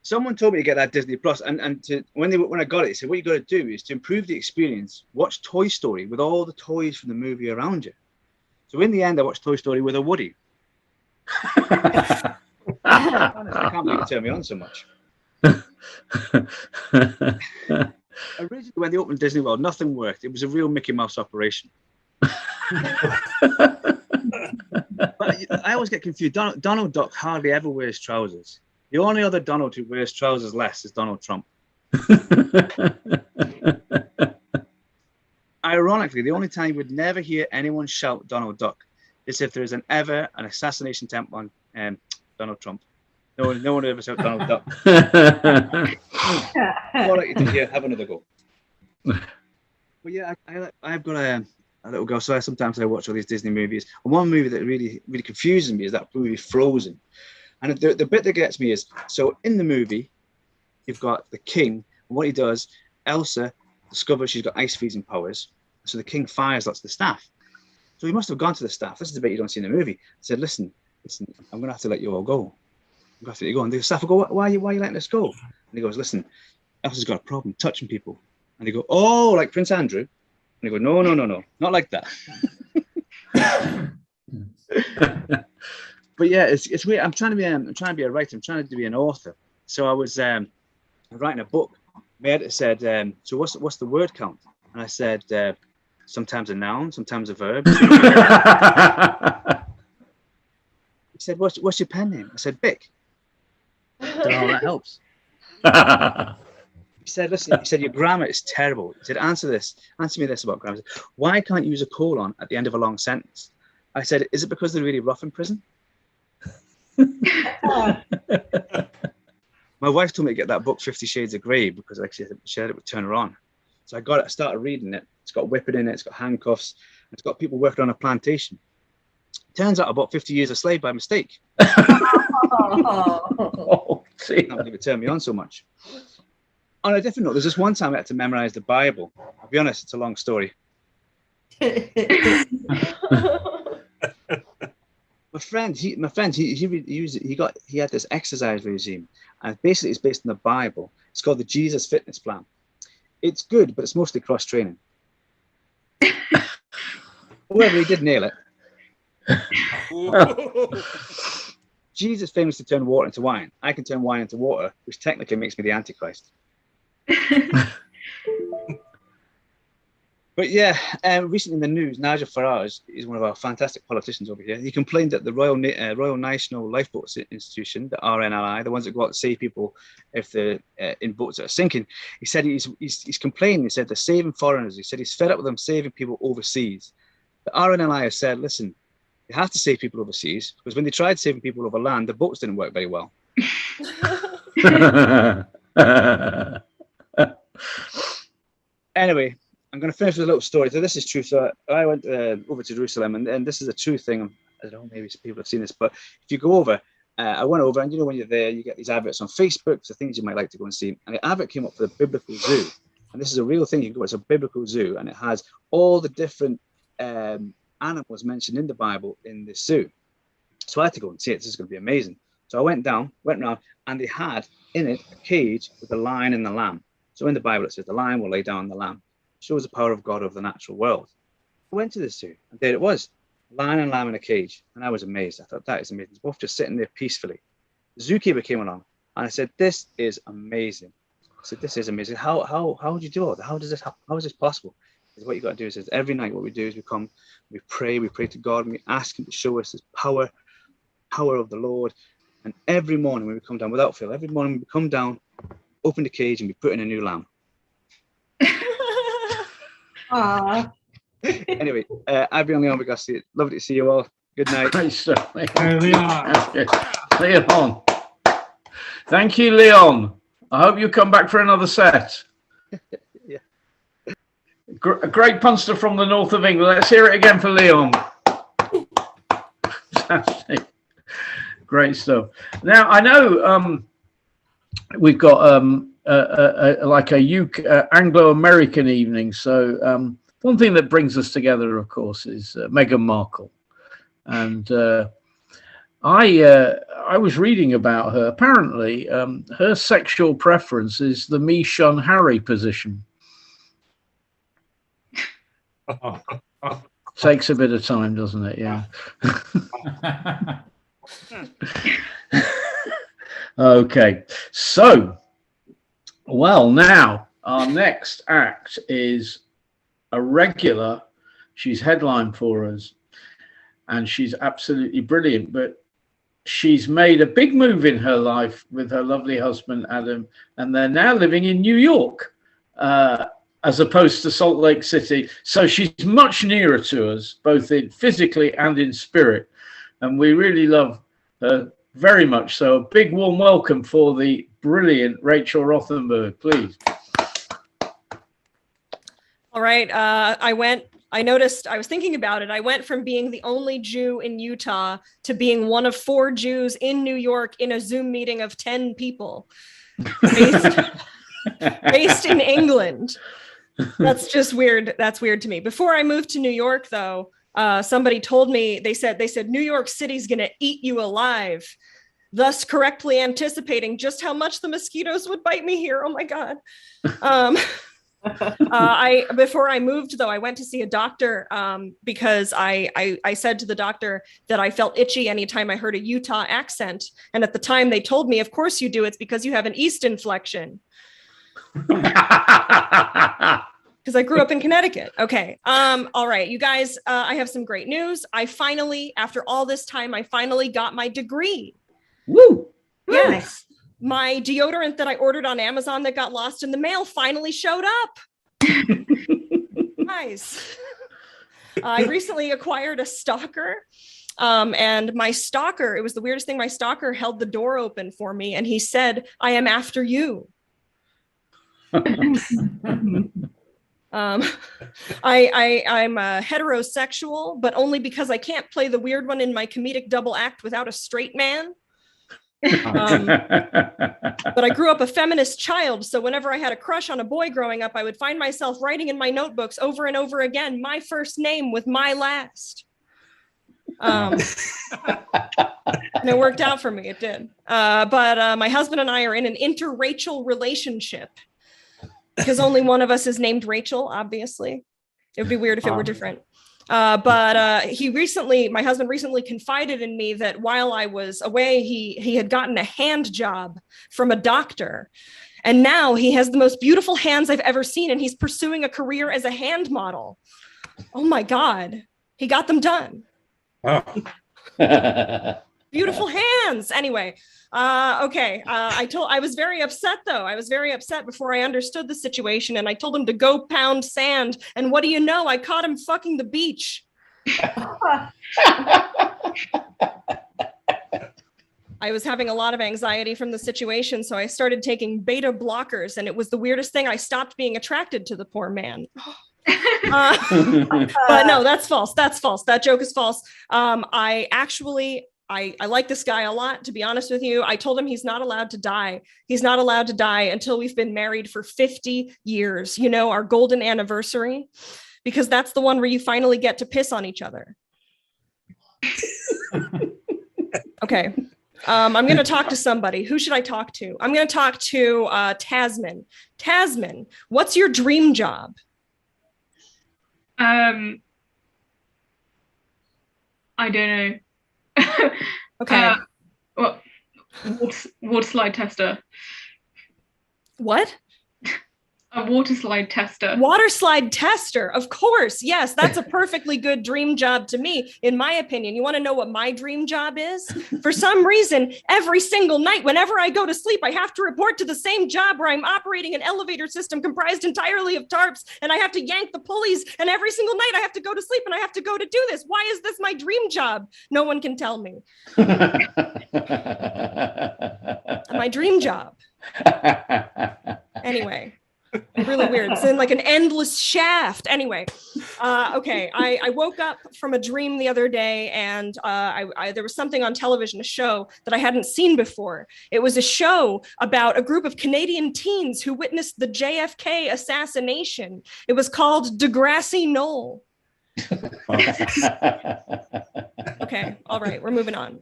Someone told me to get that Disney Plus, and when I got it, they said, what you got to do is to improve the experience, watch Toy Story with all the toys from the movie around you. So in the end, I watched Toy Story with a Woody. I can't believe it turned me on so much. Originally, when they opened Disney World, nothing worked. It was a real Mickey Mouse operation. But I always get confused. Donald Duck hardly ever wears trousers. The only other Donald who wears trousers less is Donald Trump. Ironically, the only time you would never hear anyone shout Donald Duck is if there is ever an assassination attempt on Donald Trump. No one ever shouts Donald Duck. More likely to hear, have another go. But yeah, I've got a little girl, so sometimes I watch all these Disney movies. And one movie that really, really confuses me is that movie Frozen. And the bit that gets me is, so in the movie, you've got the king, and what he does, Elsa discovers she's got ice freezing powers, so the king fires lots of the staff. So he must have gone to the staff. This is the bit you don't see in the movie. Said, listen, I'm going to have to let you all go. I'm going to have to let you go. And the staff will go, why are you letting us go? And he goes, listen, Elsa's got a problem touching people. And they go, oh, like Prince Andrew? And they go, no, not like that. But yeah, it's weird. I'm trying to be a writer. I'm trying to be an author. So I was writing a book. My editor said, so what's the word count? And I said, sometimes a noun, sometimes a verb. He said, what's your pen name? I said, Bic. Don't know how that helps. He said, listen, your grammar is terrible. He said, answer me this about grammar. Said, why can't you use a colon at the end of a long sentence? I said, is it because they're really rough in prison? My wife told me to get that book 50 Shades of Grey because actually she said it would turn her on. So I got it, I started reading it. It's got whipping in it, it's got handcuffs, it's got people working on a plantation. Turns out I bought 50 Years a Slave by mistake.
Oh,
I can't believe it turned me on so much. On a different note, there's this one time I had to memorize the Bible. I'll be honest, it's a long story. My friend, he had this exercise regime, and basically it's based on the Bible. It's called the Jesus Fitness Plan. It's good, but it's mostly cross training. However, he did nail it. Jesus famously turned water into wine. I can turn wine into water, which technically makes me the Antichrist. But yeah, recently in the news, Nigel Farage is one of our fantastic politicians over here. He complained that the Royal National Lifeboat Institution, the RNLI, the ones that go out to save people if they're in boats that are sinking, he said he's complaining. He said they're saving foreigners. He said he's fed up with them saving people overseas. The RNLI has said, listen, you have to save people overseas because when they tried saving people over land, the boats didn't work very well. Anyway, I'm going to finish with a little story. So this is true. So I went over to Jerusalem, and this is a true thing. I don't know, maybe some people have seen this, but if you go over, I went over, and when you're there, you get these adverts on Facebook, so things you might like to go and see. And the advert came up for the Biblical Zoo, and this is a real thing. You can go. It's a biblical zoo, and it has all the different animals mentioned in the Bible in this zoo. So I had to go and see it. This is going to be amazing. So I went around, and they had in it a cage with a lion and the lamb. So in the Bible, it says the lion will lay down the lamb. Shows the power of God over the natural world. I went to the zoo, and there it was, lion and lamb in a cage, and I was amazed. I thought, that is amazing. Both just sitting there peacefully. The zookeeper came along, and I said, this is amazing. I said, this is amazing. How would you do all that? How is this possible? Because what you got to do is every night what we do is we pray to God, and we ask him to show us his power of the Lord. And every morning when we come down, without fail, every morning we come down, open the cage, and we put in a new lamb.
Aw.
Anyway, I've been Leon Bukowski. Lovely to see you all. Good night.
Great stuff.
Hey, Leon.
Leon. Thank you, Leon. I hope you come back for another set.
Yeah.
A great punster from the north of England. Let's hear it again for Leon. Fantastic. Great stuff. Now, I know we've got like a UK Anglo-American evening. So one thing that brings us together, of course, is Meghan Markle. And I was reading about her. Apparently, her sexual preference is the me shun Harry position. Takes a bit of time, doesn't it? Yeah. Okay. So, well, now our next act is a regular. She's headlined for us, and she's absolutely brilliant. But she's made a big move in her life with her lovely husband, Adam, and they're now living in New York, as opposed to Salt Lake City. So she's much nearer to us, both in physically and in spirit. And we really love her very much. So a big warm welcome for the brilliant Rachel Rothenberg, please.
All right. I noticed, I was thinking about it. I went from being the only Jew in Utah to being one of 4 Jews in New York in a Zoom meeting of 10 people based in England. That's just weird. That's weird to me. Before I moved to New York, though, somebody told me, they said, New York City's going to eat you alive, thus correctly anticipating just how much the mosquitoes would bite me here. Oh my God. Before I moved, though, I went to see a doctor because I said to the doctor that I felt itchy anytime I heard a Utah accent. And at the time they told me, of course you do. It's because you have an East inflection. Because I grew up in Connecticut. Okay. All right, you guys, I have some great news. I finally, after all this time, I finally got my degree.
Woo!
Yes. My deodorant that I ordered on Amazon that got lost in the mail finally showed up. Nice. I recently acquired a stalker. And my stalker, it was the weirdest thing. My stalker held the door open for me and he said, "I am after you." I'm heterosexual, but only because I can't play the weird one in my comedic double act without a straight man. But I grew up a feminist child, so whenever I had a crush on a boy growing up, I would find myself writing in my notebooks over and over again, my first name with my last. And it worked out for me, it did. But my husband and I are in an inter-Rachel relationship. Because only one of us is named Rachel, obviously. It would be weird if it were different. But my husband recently confided in me that while I was away, he had gotten a hand job from a doctor. And now he has the most beautiful hands I've ever seen. And he's pursuing a career as a hand model. Oh my God. He got them done.
Oh.
Beautiful hands. Anyway. Okay. I was very upset though. I was very upset before I understood the situation and I told him to go pound sand. And what do you know? I caught him fucking the beach. I was having a lot of anxiety from the situation. So I started taking beta blockers and it was the weirdest thing. I stopped being attracted to the poor man. But no, that's false. That's false. That joke is false. I like this guy a lot, to be honest with you. I told him he's not allowed to die. He's not allowed to die until we've been married for 50 years, you know, our golden anniversary, because that's the one where you finally get to piss on each other. Okay. I'm going to talk to somebody. Who should I talk to? I'm going to talk to Tasmin. Tasmin, what's your dream job?
I don't know.
Okay.
Water slide tester.
What?
A water slide tester.
Water slide tester, of course. Yes, that's a perfectly good dream job to me, in my opinion. You want to know what my dream job is? For some reason, every single night, whenever I go to sleep, I have to report to the same job where I'm operating an elevator system comprised entirely of tarps, and I have to yank the pulleys, and every single night I have to go to sleep and I have to go to do this. Why is this my dream job? No one can tell me. My dream job. Anyway. Really weird. It's in like an endless shaft. Anyway, okay. I woke up from a dream the other day, and there was something on television, a show that I hadn't seen before. It was a show about a group of Canadian teens who witnessed the JFK assassination. It was called Degrassi Knoll. Okay, all right, we're moving on.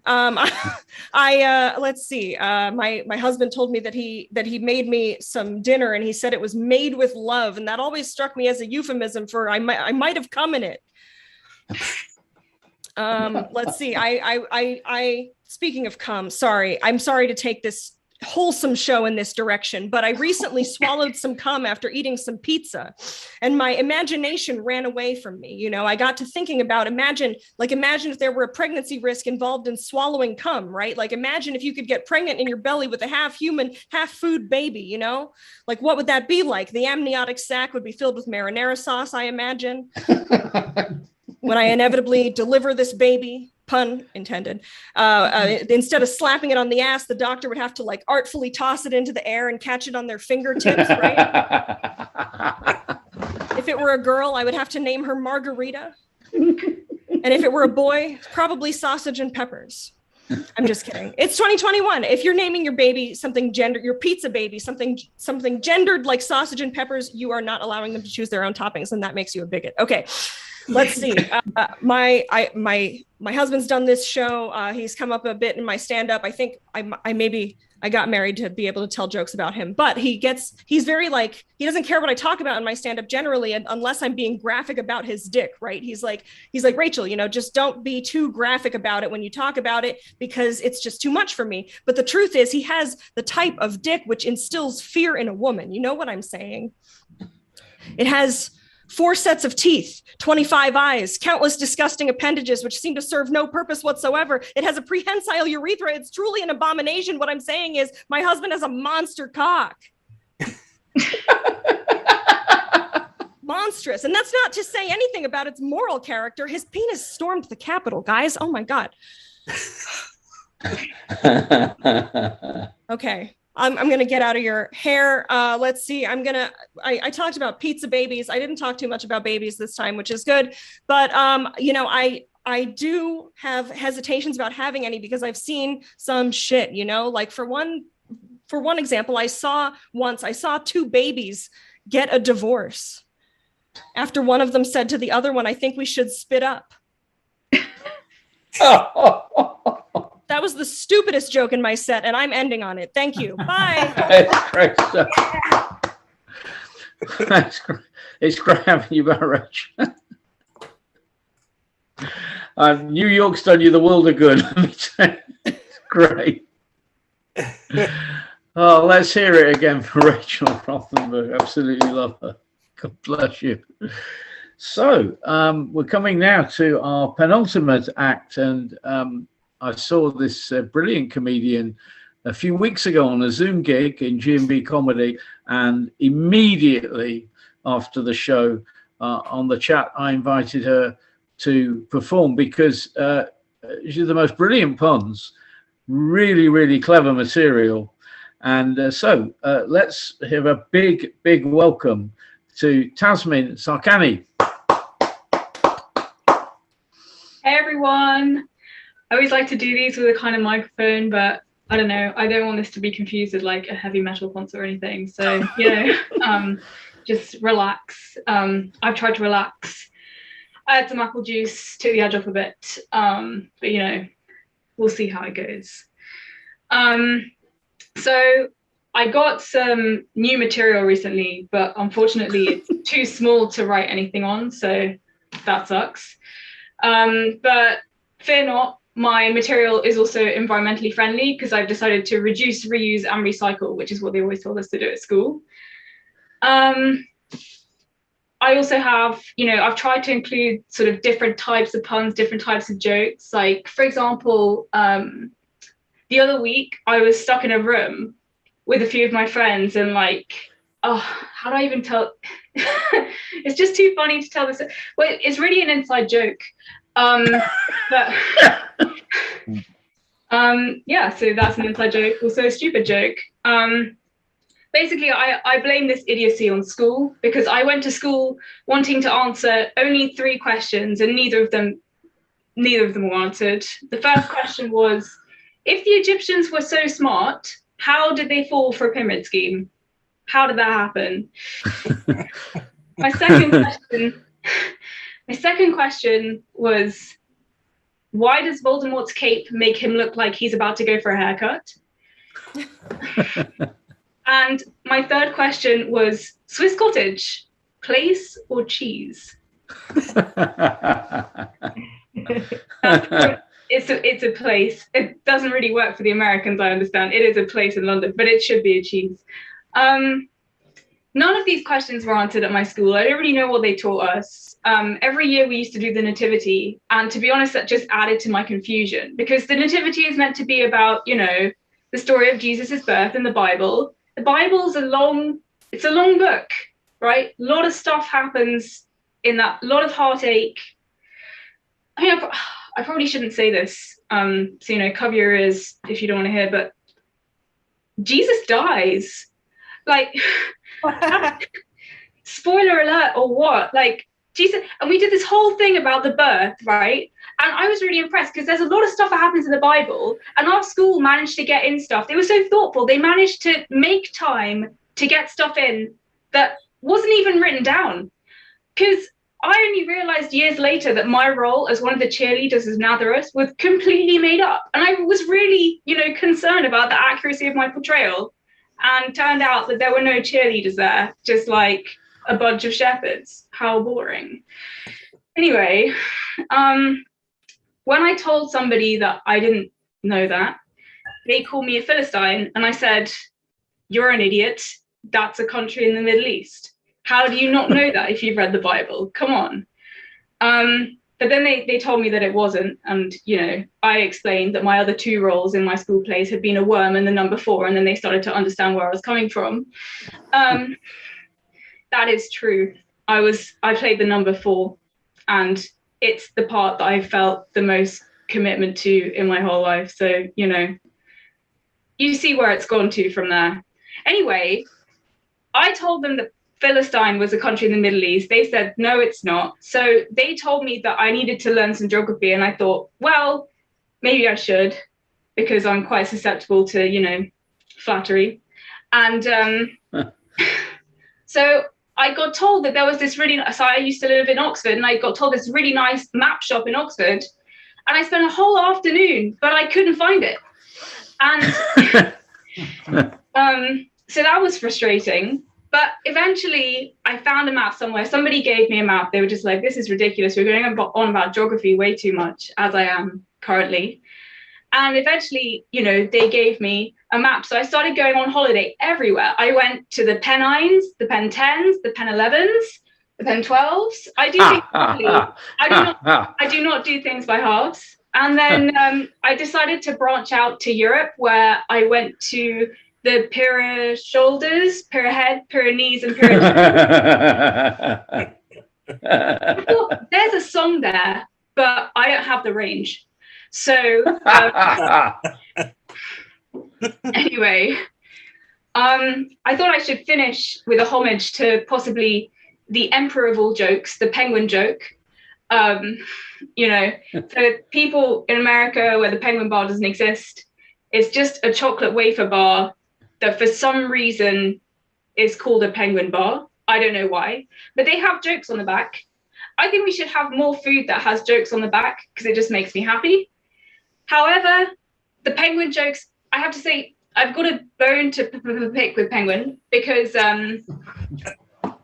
Let's see. My husband told me that he made me some dinner, and he said it was made with love, and that always struck me as a euphemism for I might have come in it. Let's see. I speaking of cum, I'm sorry to take this wholesome show in this direction, but I recently swallowed some cum after eating some pizza, and my imagination ran away from me. You know, I got to thinking about imagine if there were a pregnancy risk involved in swallowing cum, right? Like imagine if you could get pregnant in your belly with a half human, half food baby, you know, like what would that be like? The amniotic sac would be filled with marinara sauce, I imagine. When I inevitably deliver this baby, pun intended, instead of slapping it on the ass, the doctor would have to like artfully toss it into the air and catch it on their fingertips, right? If it were a girl, I would have to name her Margarita. And if it were a boy, probably Sausage and Peppers. I'm just kidding. It's 2021. If you're naming your baby something gendered, your pizza baby, something gendered like Sausage and Peppers, you are not allowing them to choose their own toppings, and that makes you a bigot. Okay. Let's see. My husband's done this show. He's come up a bit in my stand-up. I think I got married to be able to tell jokes about him, but he's very like, he doesn't care what I talk about in my stand-up generally, unless I'm being graphic about his dick, right? He's like, Rachel, you know, just don't be too graphic about it when you talk about it, because it's just too much for me. But the truth is, he has the type of dick which instills fear in a woman. You know what I'm saying? It has 4 sets of teeth, 25 eyes, countless disgusting appendages which seem to serve no purpose whatsoever. It has a prehensile urethra. It's truly an abomination. What I'm saying is my husband has a monster cock. Monstrous. And that's not to say anything about its moral character. His penis stormed the Capitol, guys. Oh my God. Okay. I'm going to get out of your hair. Let's see. I talked about pizza babies. I didn't talk too much about babies this time, which is good. But, you know, I do have hesitations about having any because I've seen some shit, you know, like for one example, I saw 2 babies get a divorce after one of them said to the other one, I think we should split up. That was the stupidest joke in my set, and I'm ending on it. Thank you. Bye.
It's great stuff. It's great having you back, Rach. New York's done you the world of good. It's great. Oh, let's hear it again for Rachel Rothenberg. Absolutely love her. God bless you. So we're coming now to our penultimate act, and I saw this brilliant comedian a few weeks ago on a Zoom gig in G&B Comedy, and immediately after the show on the chat, I invited her to perform because she's the most brilliant puns, really, really clever material. And so let's have a big, big welcome to Tasmin Sarkany.
Hey, everyone. I always like to do these with a kind of microphone, but I don't know. I don't want this to be confused with like a heavy metal concert or anything. So, you know, just relax. I've tried to relax. I had some apple juice, took the edge off a bit. But, you know, we'll see how it goes. So I got some new material recently, but unfortunately it's too small to write anything on. So that sucks. But fear not. My material is also environmentally friendly because I've decided to reduce, reuse, and recycle, which is what they always told us to do at school. I also have, I've tried to include sort of different types of puns, different types of jokes. Like, for example, the other week I was stuck in a room with a few of my friends and how do I even tell? It's just too funny to tell this. Well, it's really an inside joke. But yeah, so that's an inside joke, also a stupid joke. Basically, I blame this idiocy on school because I went to school wanting to answer only 3 questions and neither of them were answered. The first question was, if the Egyptians were so smart, how did they fall for a pyramid scheme? How did that happen? My second question was, why does Voldemort's cape make him look like he's about to go for a haircut? And my third question was, Swiss cottage, place or cheese? It's a place. It doesn't really work for the Americans, I understand. It is a place in London, but it should be a cheese. None of these questions were answered at my school. I don't really know what they taught us. Every year we used to do the nativity, and to be honest, that just added to my confusion because the nativity is meant to be about, the story of Jesus's birth in the Bible. The Bible's a long book, right? A lot of stuff happens in that, a lot of heartache. I mean, I probably shouldn't say this, so, cover your ears if you don't want to hear, but Jesus dies. Spoiler alert or what? Jesus, and we did this whole thing about the birth, right? And I was really impressed because there's a lot of stuff that happens in the Bible and our school managed to get in stuff. They were so thoughtful. They managed to make time to get stuff in that wasn't even written down. Because I only realized years later that my role as one of the cheerleaders as Nazareth was completely made up. And I was really, concerned about the accuracy of my portrayal. And turned out that there were no cheerleaders there, just like a bunch of shepherds. How boring. Anyway, when I told somebody that I didn't know that, they called me a Philistine and I said, you're an idiot. That's a country in the Middle East. How do you not know that if you've read the Bible? Come on. But then they told me that it wasn't. And, I explained that my other 2 roles in my school plays had been a worm and the number 4. And then they started to understand where I was coming from. That is true. I played the number 4 and it's the part that I felt the most commitment to in my whole life. So, you see where it's gone to from there. Anyway, I told them that Philistine was a country in the Middle East. They said, no, it's not. So they told me that I needed to learn some geography. And I thought, well, maybe I should, because I'm quite susceptible to, flattery. And so I got told that there was this so I used to live in Oxford, and I got told this really nice map shop in Oxford. And I spent a whole afternoon, but I couldn't find it. And so that was frustrating. But eventually I found a map somewhere. Somebody gave me a map. They were just like, this is ridiculous. We're going on about geography way too much, as I am currently. And eventually, they gave me a map. So I started going on holiday everywhere. I went to the Pen 9s, the Pen 10s, the Pen 11s, the Pen 12s. I do things quickly. I do not do things by halves. And then I decided to branch out to Europe, where I went to the Pira shoulders, Pira head, Pira knees, and Pira. There's a song there, but I don't have the range. So anyway, I thought I should finish with a homage to possibly the emperor of all jokes, the penguin joke. So people in America where the penguin bar doesn't exist, it's just a chocolate wafer bar that for some reason is called a penguin bar. I don't know why, but they have jokes on the back. I think we should have more food that has jokes on the back because it just makes me happy. However, the penguin jokes, I have to say, I've got a bone to pick with penguin because,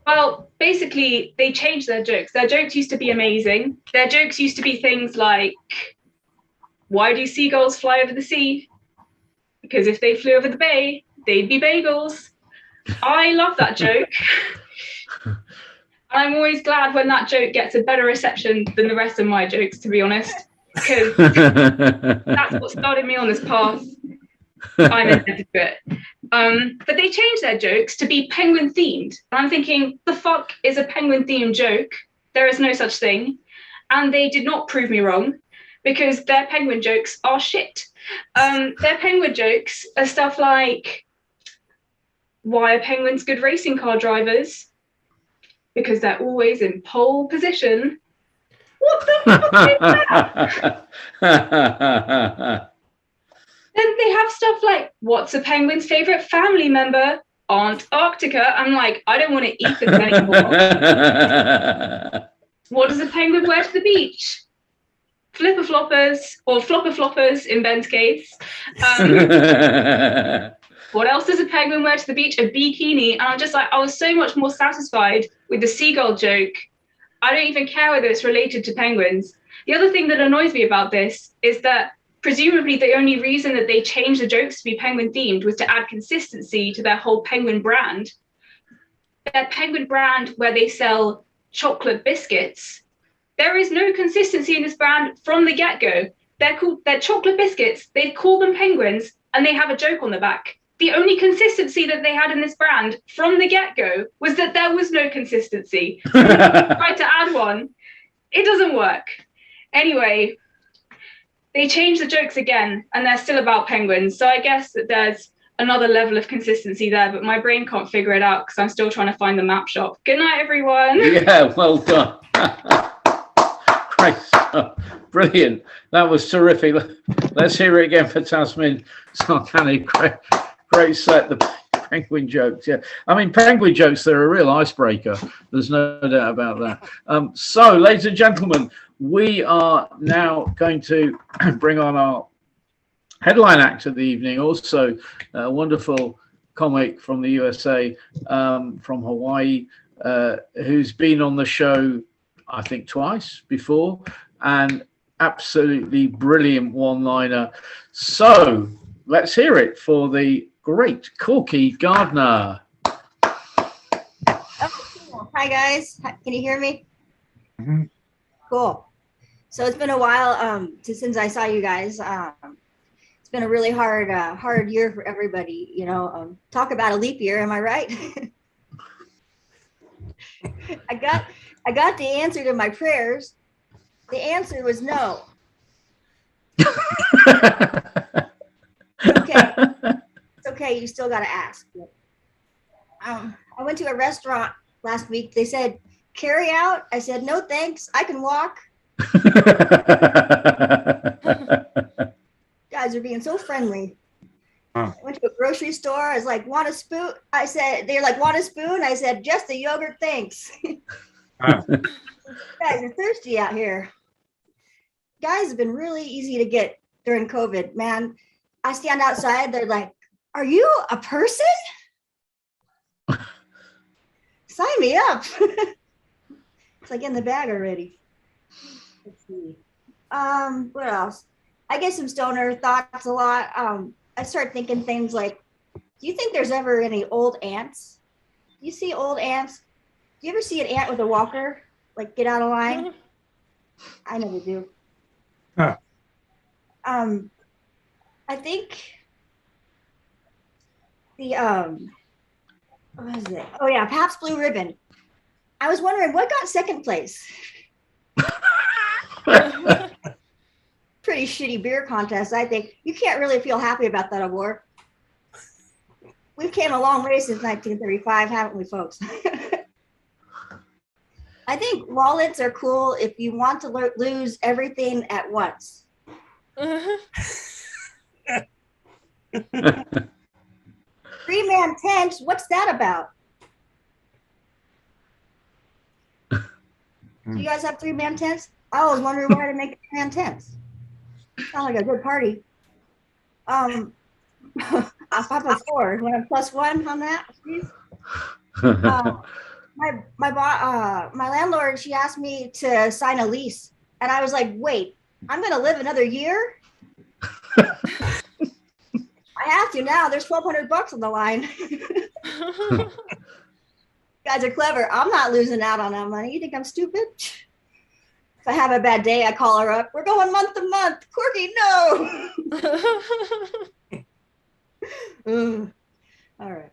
well, basically they changed their jokes. Their jokes used to be amazing. Their jokes used to be things like, why do seagulls fly over the sea? Because if they flew over the bay, they'd be bagels. I love that joke. I'm always glad when that joke gets a better reception than the rest of my jokes, to be honest, because that's what started me on this path. I'm indebted to it. But they changed their jokes to be penguin themed. And I'm thinking, the fuck is a penguin themed joke? There is no such thing. And they did not prove me wrong, because their penguin jokes are shit. Their penguin jokes are stuff like, why are penguins good racing car drivers? Because they're always in pole position. What the fuck is that? Then they have stuff like, what's a penguin's favorite family member? Antarctica. I'm like, I don't want to eat this anymore. What does a penguin wear to the beach? Flipper floppers, or flopper floppers in Ben's case. What else does a penguin wear to the beach? A bikini. And I'm just like, I was so much more satisfied with the seagull joke. I don't even care whether it's related to penguins. The other thing that annoys me about this is that presumably the only reason that they changed the jokes to be penguin themed was to add consistency to their whole penguin brand. Their penguin brand, where they sell chocolate biscuits, there is no consistency in this brand from the get-go. They're chocolate biscuits. They call them penguins, and they have a joke on the back. The only consistency that they had in this brand from the get-go was that there was no consistency. So when you try to add one, it doesn't work. Anyway, they changed the jokes again, and they're still about penguins. So I guess that there's another level of consistency there, but my brain can't figure it out because I'm still trying to find the map shop. Good night, everyone.
Yeah, well done. Great stuff. Brilliant. That was terrific. Let's hear it again for Tasmin Sarkany. Great set, the penguin jokes. Yeah, I mean, penguin jokes, they're a real icebreaker. There's no doubt about that. So, ladies and gentlemen, we are now going to bring on our headline act of the evening, also a wonderful comic from the USA, from Hawaii, who's been on the show, I think, twice before, and absolutely brilliant one-liner. So let's hear it for the great Corky Gardner.
Oh, cool. Hi, guys. Can you hear me?
Mm-hmm.
Cool. So it's been a while since I saw you guys. It's been a really hard year for everybody. You know, talk about a leap year. Am I right? I got the answer to my prayers. The answer was no. Okay. It's okay. You still got to ask. I went to a restaurant last week. They said, carry out. I said, no, thanks. I can walk. Guys are being so friendly. I went to a grocery store. I was like, want a spoon? I said, they're like, want a spoon? I said, just the yogurt, thanks. Guys are thirsty out here. Guys have been really easy to get during COVID, man. I stand outside. They're like, are you a person? Sign me up. It's like in the bag already. Let's see. What else? I get some stoner thoughts a lot. I start thinking things like, do you think there's ever any old ants? Do you see old ants? Do you ever see an ant with a walker? Like, get out of line? I never do.
Huh.
I think the, what is it? Oh yeah, Pabst Blue Ribbon. I was wondering what got second place. Pretty shitty beer contest, I think. You can't really feel happy about that award. We've came a long way since 1935, haven't we, folks? I think wallets are cool if you want to lose everything at once. Three-man tent, what's that about? Do you guys have three-man tents? I was wondering why to make three-man tents. Sounds like a good party. I'll pop a 4. You want a +1 on that, please? My landlord, she asked me to sign a lease, and I was like, wait, I'm gonna live another year? I have to now. There's $1,200 on the line. Guys are clever. I'm not losing out on that money. You think I'm stupid? If I have a bad day, I call her up. We're going month to month. Corky, no. All right.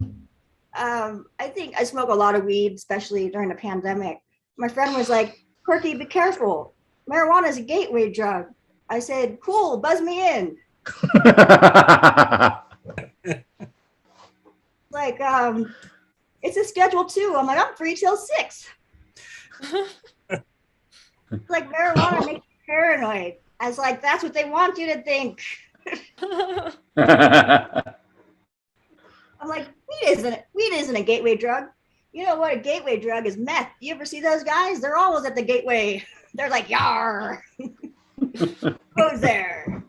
I think I smoke a lot of weed, especially during the pandemic. My friend was like, Corky, be careful. Marijuana is a gateway drug. I said, cool, buzz me in. Like, it's a schedule 2. I'm like, I'm free till 6. Like, marijuana makes you paranoid. I was like, that's what they want you to think. I'm like, weed isn't a gateway drug. You know what a gateway drug is? Meth. You ever see those guys? They're always at the gateway. They're like, yar. Goes there.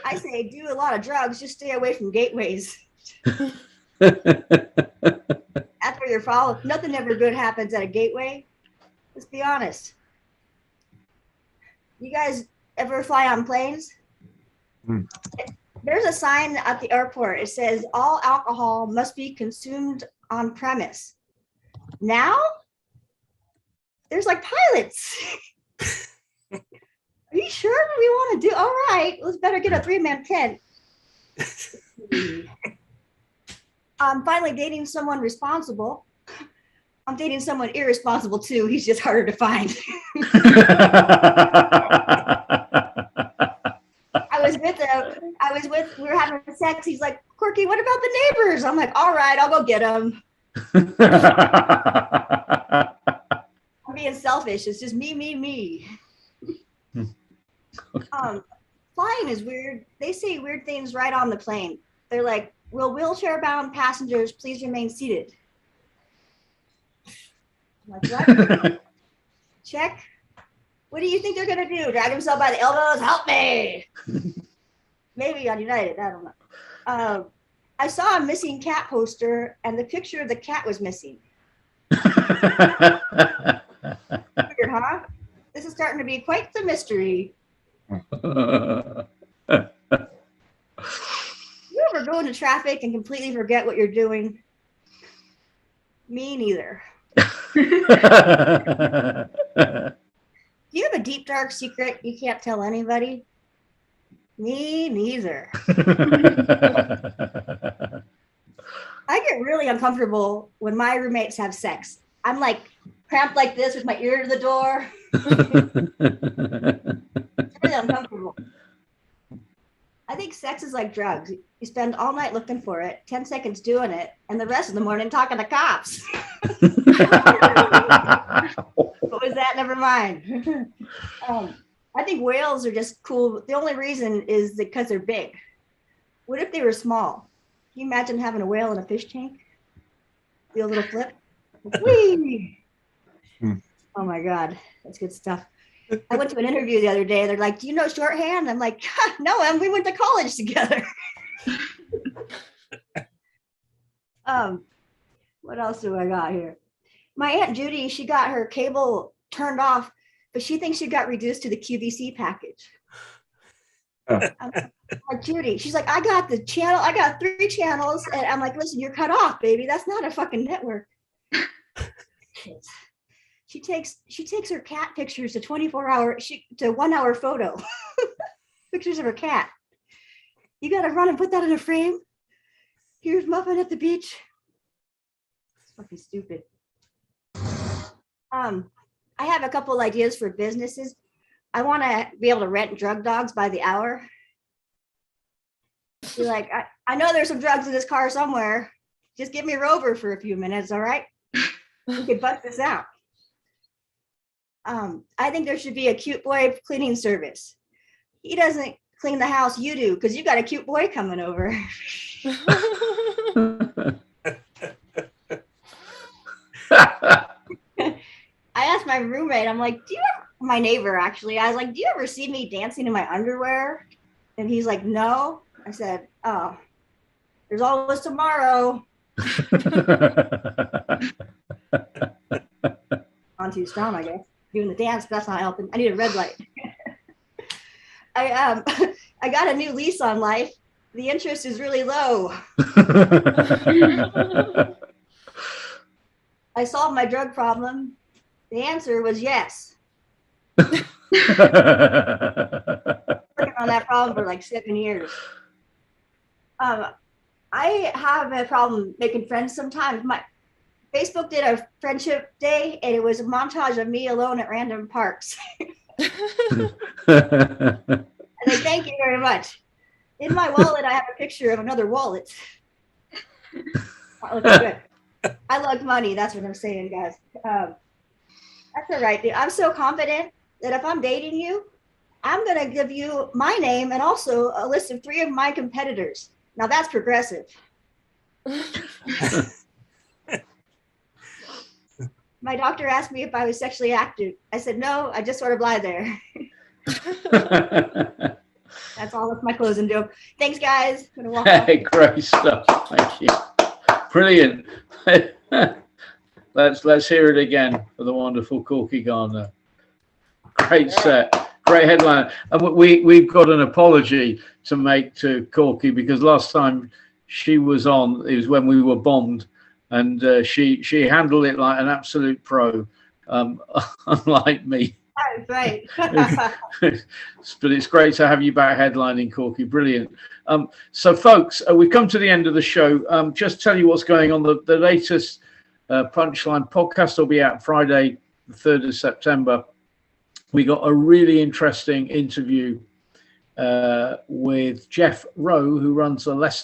I say, do a lot of drugs. Just stay away from gateways. That's where you're followed. Nothing ever good happens at a gateway. Let's be honest. You guys ever fly on planes? There's a sign at the airport. It says all alcohol must be consumed on premise. Now, there's like pilots. Are you sure we want to do? All right, let's better get a 3-man tent. I'm finally dating someone responsible. I'm dating someone irresponsible too. He's just harder to find. We were having sex. He's like, Corky, what about the neighbors? I'm like, all right, I'll go get them. I'm being selfish. It's just me. Flying is weird. They say weird things right on the plane. They're like, will wheelchair-bound passengers please remain seated? I'm like, what? Check. What do you think they're gonna do? Drag himself by the elbows? Help me! Maybe on United, I don't know. I saw a missing cat poster, and the picture of the cat was missing. Weird, huh? This is starting to be quite the mystery. You ever go into traffic and completely forget what you're doing? Me neither. Do you have a deep, dark secret you can't tell anybody? Me neither. I get really uncomfortable when my roommates have sex. I'm like cramped like this with my ear to the door. It's really uncomfortable. I think sex is like drugs. You spend all night looking for it, 10 seconds doing it, and the rest of the morning talking to cops. What was that? Never mind. I think whales are just cool. The only reason is because they're big. What if they were small? Can you imagine having a whale in a fish tank? Do a little flip. Whee! Oh my God, that's good stuff. I went to an interview the other day. They're like, do you know shorthand? I'm like, no, and we went to college together. What else do I got here? My Aunt Judy, she got her cable turned off, but she thinks she got reduced to the QVC package. I'm like, Judy, she's like, I got the channel, I got 3 channels. And I'm like, listen, you're cut off, baby. That's not a fucking network. She takes her cat pictures to 24-hour, to 1-hour photo. Pictures of her cat. You got to run and put that in a frame. Here's Muffin at the beach. It's fucking stupid. I have a couple ideas for businesses. I want to be able to rent drug dogs by the hour. Be like, I know there's some drugs in this car somewhere. Just give me Rover for a few minutes, all right? We could bust this out. I think there should be a cute boy cleaning service. He doesn't clean the house, you do, because you got a cute boy coming over. I asked my roommate, I'm like, my neighbor actually, I was like, do you ever see me dancing in my underwear? And he's like, no. I said, oh, there's always tomorrow. On too strong, I guess. Doing the dance, but that's not helping. I need a red light. I got a new lease on life. the interest is really low. I solved my drug problem. The answer was yes. Working on that problem for like 7 years. I have a problem making friends sometimes. My Facebook did a friendship day, and it was a montage of me alone at random parks. And I thank you very much. In my wallet, I have a picture of another wallet. That looks good. I love money. That's what I'm saying, guys. That's all right, dude. I'm so confident that if I'm dating you, I'm going to give you my name and also a list of 3 of my competitors. Now that's progressive. My doctor asked me if I was sexually active. I said, no, I just sort of lie there. That's all. That's my closing joke. Thanks, guys. I'm gonna walk off.
Hey, great stuff. Thank you. Brilliant. Let's hear it again for the wonderful Corky Gardner. Great set. Great headline. And we've got an apology to make to Corky, because last time she was on, it was when we were bombed, and she handled it like an absolute pro, unlike me.
That's right.
But it's great to have you back headlining, Corky. Brilliant. So, folks, we've come to the end of the show. Just tell you what's going on. The latest Punchline podcast will be out Friday, the 3rd of September. We got a really interesting interview with Jeff Rowe, who runs the Leicester